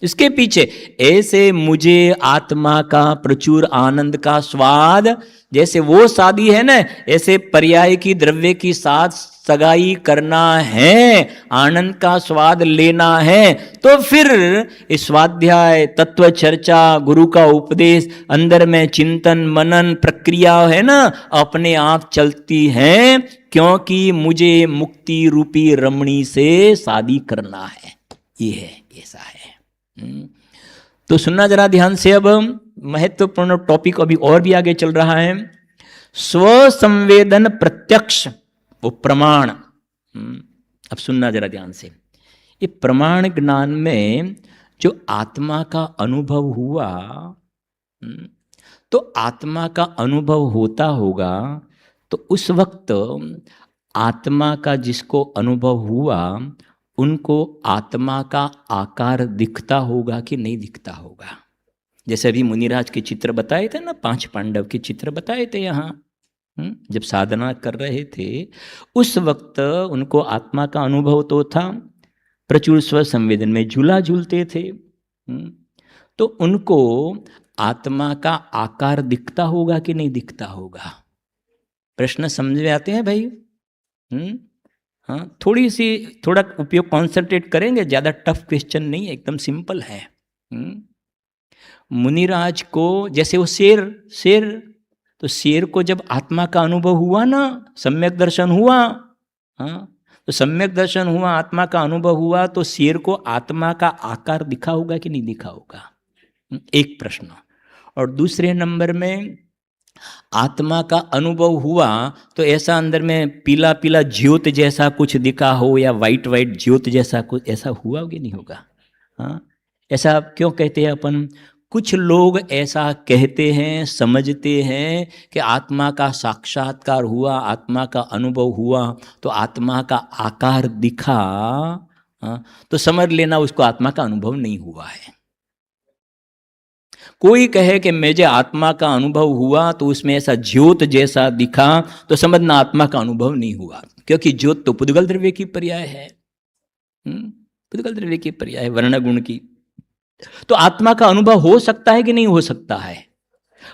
S2: इसके पीछे ऐसे मुझे आत्मा का प्रचुर आनंद का स्वाद, जैसे वो शादी है ना, ऐसे पर्याय की द्रव्य की साथ सगाई करना है, आनंद का स्वाद लेना है, तो फिर स्वाध्याय, तत्व चर्चा, गुरु का उपदेश, अंदर में चिंतन मनन प्रक्रिया है ना, अपने आप चलती है, क्योंकि मुझे मुक्ति रूपी रमणी से शादी करना है, ये है, ऐसा है। तो सुनना जरा ध्यान से, अब महत्वपूर्ण टॉपिक अभी और भी आगे चल रहा है। स्व संवेदन प्रत्यक्ष, वो प्रमाण। अब सुनना जरा ध्यान से, ये प्रमाण ज्ञान में जो आत्मा का अनुभव हुआ, तो आत्मा का अनुभव होता होगा, तो उस वक्त आत्मा का जिसको अनुभव हुआ, उनको आत्मा का आकार दिखता होगा कि नहीं दिखता होगा। जैसे अभी मुनिराज के चित्र बताए थे ना, 5 पांडव के चित्र बताए थे यहाँ, जब साधना कर रहे थे उस वक्त उनको आत्मा का अनुभव तो था, प्रचुर स्व संवेदन में झूला झूलते थे, तो उनको आत्मा का आकार दिखता होगा कि नहीं दिखता होगा। प्रश्न समझ में आते हैं भाई? हाँ, थोड़ा उपयोग कॉन्सेंट्रेट करेंगे, ज़्यादा टफ क्वेश्चन नहीं है, एकदम सिंपल है। मुनिराज को, जैसे वो शेर, तो शेर को जब आत्मा का अनुभव हुआ ना, सम्यक दर्शन हुआ, हाँ, तो सम्यक दर्शन हुआ, आत्मा का अनुभव हुआ, तो शेर को आत्मा का आकार दिखा होगा कि नहीं दिखा होगा, एक प्रश्न। और दूसरे नंबर में आत्मा का अनुभव हुआ, तो ऐसा अंदर में पीला पीला ज्योत जैसा कुछ दिखा हो, या वाइट वाइट ज्योत जैसा कुछ, ऐसा हुआ कि नहीं होगा? हाँ, ऐसा क्यों कहते हैं अपन? कुछ लोग ऐसा कहते हैं, समझते हैं कि आत्मा का साक्षात्कार हुआ, आत्मा का अनुभव हुआ, तो आत्मा का आकार दिखा, हाँ, तो समझ लेना उसको आत्मा का अनुभव नहीं हुआ है। कोई कहे कि मुझे आत्मा का अनुभव हुआ, तो उसमें ऐसा ज्योत जैसा दिखा, तो समझना आत्मा का अनुभव नहीं हुआ, क्योंकि ज्योत तो पुद्गल द्रव्य की पर्याय है, पुद्गल द्रव्य की पर्याय है, वर्ण गुण की। तो आत्मा का अनुभव हो सकता है कि नहीं हो सकता है?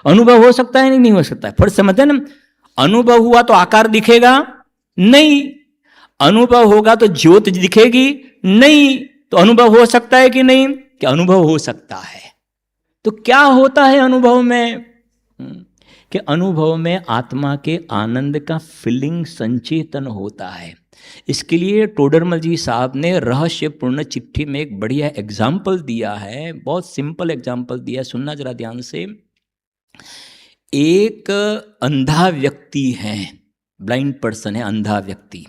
S2: अनुभव हो सकता है नहीं हो सकता है? फर्स्ट समझते ना, अनुभव हुआ तो आकार दिखेगा नहीं, अनुभव होगा तो ज्योत दिखेगी नहीं, तो अनुभव हो सकता है कि नहीं? कि अनुभव हो सकता है। तो क्या होता है अनुभव में? कि अनुभव में आत्मा के आनंद का फीलिंग संचेतन होता है। इसके लिए टोडरमल जी साहब ने रहस्यपूर्ण चिट्ठी में एक बढ़िया एग्जाम्पल दिया है, बहुत सिंपल एग्जाम्पल दिया है, सुनना जरा ध्यान से। एक अंधा व्यक्ति है, ब्लाइंड पर्सन है, अंधा व्यक्ति,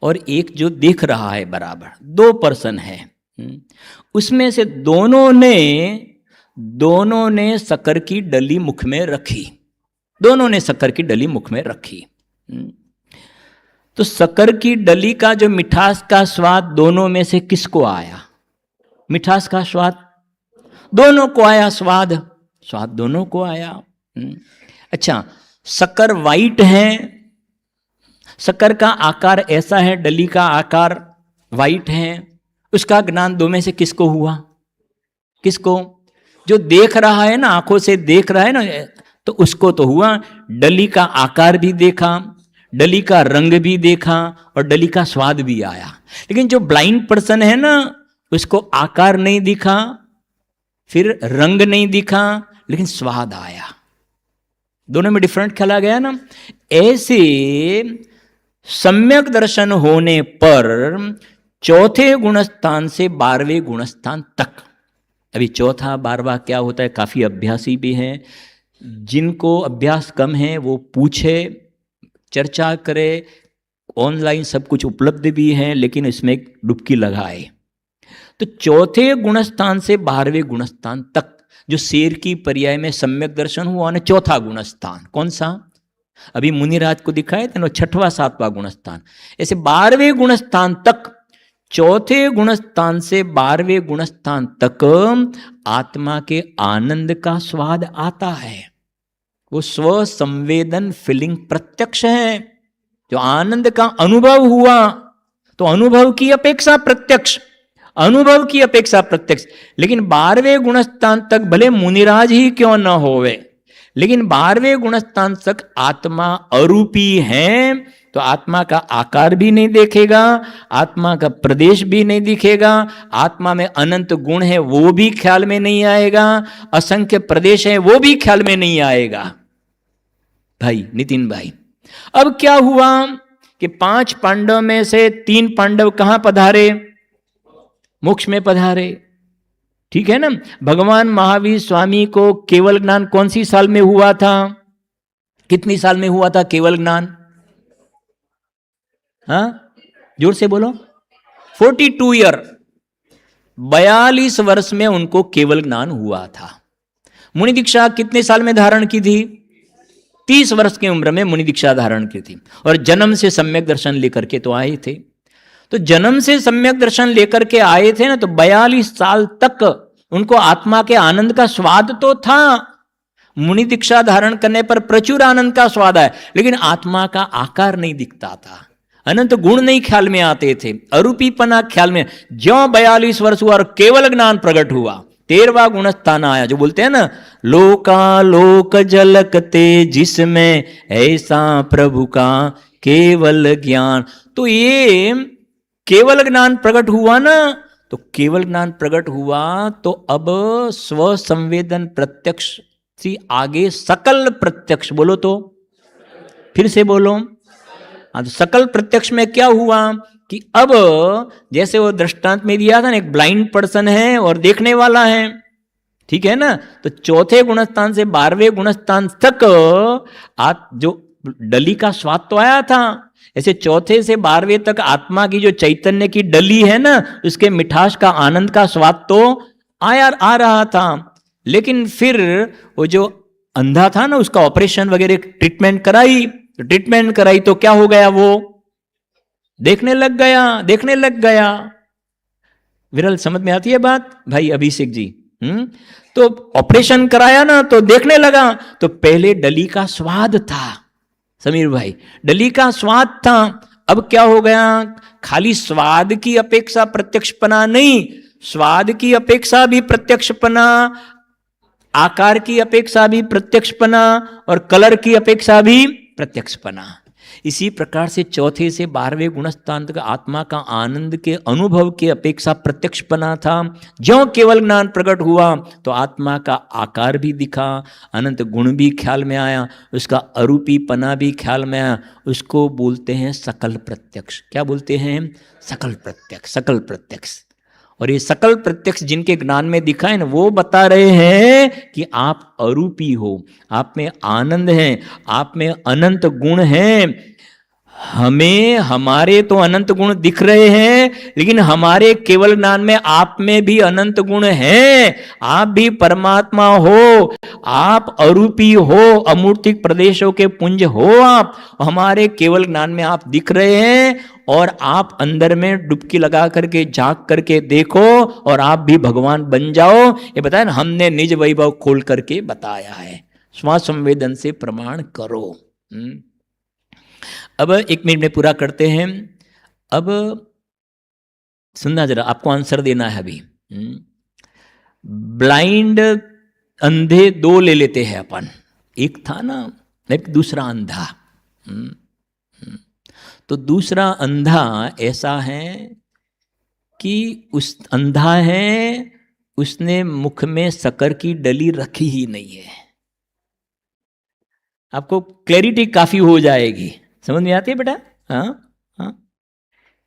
S2: और एक जो देख रहा है बराबर, 2 पर्सन है, उसमें से दोनों ने शक्कर की डली मुख में रखी, दोनों ने शक्कर की डली मुख में रखी। तो शक्कर की डली का जो मिठास का स्वाद दोनों में से किसको आया? मिठास का स्वाद दोनों को आया, स्वाद दोनों को आया। अच्छा, शक्कर वाइट है, शक्कर का आकार ऐसा है, डली का आकार वाइट है, उसका ज्ञान दो में से किसको हुआ? किसको? जो देख रहा है ना, आंखों से देख रहा है ना, तो उसको तो हुआ। डली का आकार भी देखा, डली का रंग भी देखा और डली का स्वाद भी आया। लेकिन जो ब्लाइंड पर्सन है ना, उसको आकार नहीं दिखा, फिर रंग नहीं दिखा, लेकिन स्वाद आया। दोनों में डिफरेंट खेला गया ना। ऐसे सम्यक दर्शन होने पर चौथे गुणस्थान से 12वें गुणस्थान तक, अभी चौथा 12वां क्या होता है, काफी अभ्यासी भी हैं, जिनको अभ्यास कम है वो पूछे, चर्चा करे, ऑनलाइन सब कुछ उपलब्ध भी है, लेकिन इसमें डुबकी लगाए। तो चौथे गुणस्थान से 12वें गुणस्थान तक जो शेर की पर्याय में सम्यक दर्शन हुआ ना, चौथा गुणस्थान कौन सा? अभी मुनिराज को दिखाए थे ना, 6वां 7वां गुणस्थान। ऐसे 12वें गुणस्थान तक, चौथे गुणस्थान से 12वें गुणस्थान तक आत्मा के आनंद का स्वाद आता है। वो स्व संवेदन फीलिंग प्रत्यक्ष है। जो आनंद का अनुभव हुआ, तो अनुभव की अपेक्षा प्रत्यक्ष, अनुभव की अपेक्षा प्रत्यक्ष। लेकिन 12वें गुणस्थान तक भले मुनिराज ही क्यों न होवे, लेकिन 12वें गुणस्थान तक आत्मा अरूपी है, तो आत्मा का आकार भी नहीं देखेगा, आत्मा का प्रदेश भी नहीं दिखेगा, आत्मा में अनंत गुण है वो भी ख्याल में नहीं आएगा, असंख्य प्रदेश है वो भी ख्याल में नहीं आएगा। भाई नितिन भाई, अब क्या हुआ कि 5 पांडव में से 3 पांडव कहां पधारे? मोक्ष में पधारे। ठीक है ना। भगवान महावीर स्वामी को केवल ज्ञान कौन सी साल में हुआ था? कितनी साल में हुआ था केवल ज्ञान? हाँ, जोर से बोलो। 42 ईयर, 42 वर्ष में उनको केवल ज्ञान हुआ था। मुनि दीक्षा कितने साल में धारण की थी? 30 वर्ष की उम्र में मुनि दीक्षा धारण की थी, और जन्म से सम्यक दर्शन लेकर के तो आए थे। तो जन्म से सम्यक दर्शन लेकर के आए थे ना, तो 42 साल तक उनको आत्मा के आनंद का स्वाद तो था। मुनि दीक्षा धारण करने पर प्रचुर आनंद का स्वाद है, लेकिन आत्मा का आकार नहीं दिखता था, अनंत गुण नहीं ख्याल में आते थे, अरूपीपना ख्याल में। ज्यों 42 वर्ष हुआ और केवल ज्ञान प्रकट हुआ, 13वां गुणस्थान आया। जो बोलते हैं ना, लोकालोक झलकते जिसमें ऐसा प्रभु का केवल ज्ञान। तो ये केवल ज्ञान प्रकट हुआ ना, तो केवल ज्ञान प्रकट हुआ तो अब स्व संवेदन प्रत्यक्ष से आगे सकल प्रत्यक्ष, बोलो तो, फिर से बोलो। हाँ, तो सकल प्रत्यक्ष में क्या हुआ कि अब जैसे वो दृष्टांत में दिया था ना, एक ब्लाइंड पर्सन है और देखने वाला है, ठीक है ना। तो चौथे गुणस्थान से 12वें गुणस्थान तक जो डली का स्वाद तो आया था, ऐसे चौथे से 12वें तक आत्मा की जो चैतन्य की डली है ना, उसके मिठास का आनंद का स्वाद तो आ रहा था। लेकिन फिर वो जो अंधा था ना, उसका ऑपरेशन वगैरह ट्रीटमेंट कराई तो क्या हो गया, वो देखने लग गया। विरल समझ में आती है बात भाई अभिषेक जी? तो ऑपरेशन कराया ना, तो देखने लगा। तो पहले डली का स्वाद था समीर भाई, डली का स्वाद था। अब क्या हो गया, खाली स्वाद की अपेक्षा प्रत्यक्षपना नहीं, स्वाद की अपेक्षा भी प्रत्यक्षपना, आकार की अपेक्षा भी प्रत्यक्षपना, और कलर की अपेक्षा भी प्रत्यक्षपना। इसी प्रकार से चौथे से 12वें गुणस्थान तक आत्मा का आनंद के अनुभव के अपेक्षा प्रत्यक्षपना था। ज्यों केवल ज्ञान प्रकट हुआ तो आत्मा का आकार भी दिखा, अनंत गुण भी ख्याल में आया, उसका अरूपीपना भी ख्याल में आया। उसको बोलते हैं सकल प्रत्यक्ष। क्या बोलते हैं? सकल प्रत्यक्ष, सकल प्रत्यक्ष। और ये सकल प्रत्यक्ष जिनके ज्ञान में दिखा है ना, वो बता रहे हैं कि आप अरूपी हो, आप में आनंद है, आप में अनंत गुण हैं। हमें हमारे तो अनंत गुण दिख रहे हैं, लेकिन हमारे केवल ज्ञान में आप में भी अनंत गुण हैं। आप भी परमात्मा हो, आप अरूपी हो, अमूर्तिक प्रदेशों के पुंज हो आप। हमारे केवल ज्ञान में आप दिख रहे हैं, और आप अंदर में डुबकी लगा करके झांक करके देखो और आप भी भगवान बन जाओ। ये बताया ना, हमने निज वैभव खोल करके बताया है। स्व संवेदन से प्रमाण करो। अब 1 मिनट में पूरा करते हैं। अब सुनना जरा, आपको आंसर देना है अभी। ब्लाइंड अंधे 2 ले लेते हैं अपन, एक था ना, एक दूसरा अंधा। तो दूसरा अंधा ऐसा है कि उस अंधा है, उसने मुख में शक्कर की डली रखी ही नहीं है। आपको क्लैरिटी काफी हो जाएगी, समझ में आती है बेटा? हाँ हाँ,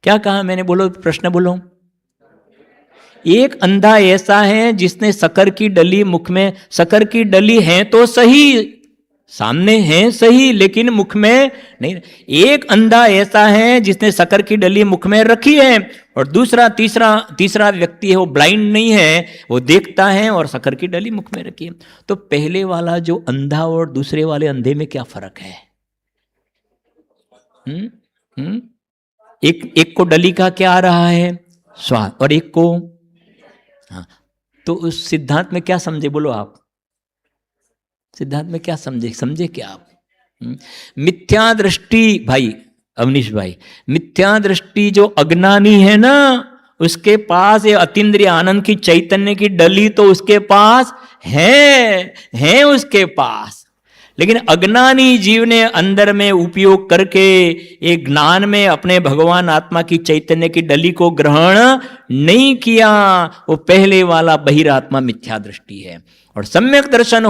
S2: क्या कहा मैंने? बोलो, प्रश्न बोलो। एक अंधा ऐसा है जिसने शक्कर की डली मुख में, शक्कर की डली है तो सही, सामने है सही, लेकिन मुख में नहीं। एक अंधा ऐसा है जिसने शक्कर की डली मुख में रखी है, और दूसरा तीसरा व्यक्ति है, वो ब्लाइंड नहीं है, वो देखता है और शक्कर की डली मुख में रखी है। तो पहले वाला जो अंधा और दूसरे वाले अंधे में क्या फर्क है? एक को डली का क्या आ रहा है? स्वाद, और एक को, हाँ। तो उस सिद्धांत में क्या समझे? बोलो आप, सिद्धांत में क्या समझे क्या आप? मिथ्या दृष्टि, भाई अवनीश भाई, मिथ्या दृष्टि जो अज्ञानी है ना, उसके पास ये अतीन्द्रिय आनंद की चैतन्य की डली तो उसके पास है उसके पास। लेकिन अज्ञानी जीव ने अंदर में उपयोग करके एक ज्ञान में अपने भगवान आत्मा की चैतन्य की डली को ग्रहण नहीं किया। वो पहले वाला बहिरात्मा मिथ्या दृष्टि है। और सम्यक दर्शन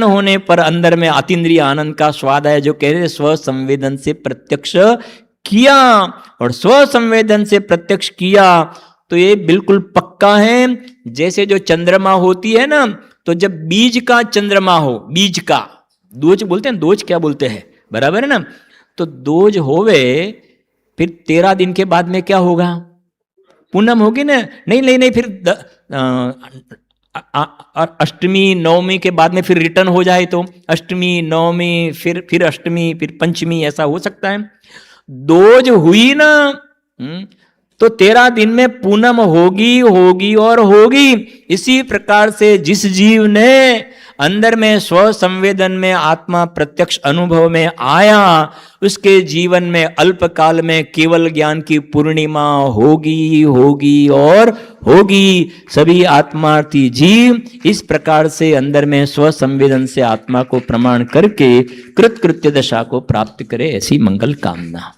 S2: होने पर अंदर में अतीन्द्रिय आनंद का स्वाद है, जो कह रहे स्व संवेदन से प्रत्यक्ष किया। और स्व संवेदन से प्रत्यक्ष किया तो ये बिल्कुल पक्का है। जैसे जो चंद्रमा होती है ना, तो जब बीज का चंद्रमा हो, बीज का दोज बोलते हैं, दोज क्या बोलते हैं, बराबर है ना? तो दोज होवे, फिर 13 दिन के बाद में क्या होगा? पूनम होगी ना? नहीं, फिर अष्टमी नवमी के बाद में फिर रिटर्न हो जाए तो अष्टमी नवमी, फिर अष्टमी, फिर पंचमी, ऐसा हो सकता है। दोज हुई ना, तो 13 दिन में पूनम होगी और होगी। इसी प्रकार से जिस जीव ने अंदर में स्व संवेदन में आत्मा प्रत्यक्ष अनुभव में आया, उसके जीवन में अल्पकाल में केवल ज्ञान की पूर्णिमा होगी और होगी। सभी आत्मार्थी जीव इस प्रकार से अंदर में स्व संवेदन से आत्मा को प्रमाण करके कृतकृत्य दशा को प्राप्त करे, ऐसी मंगल कामना।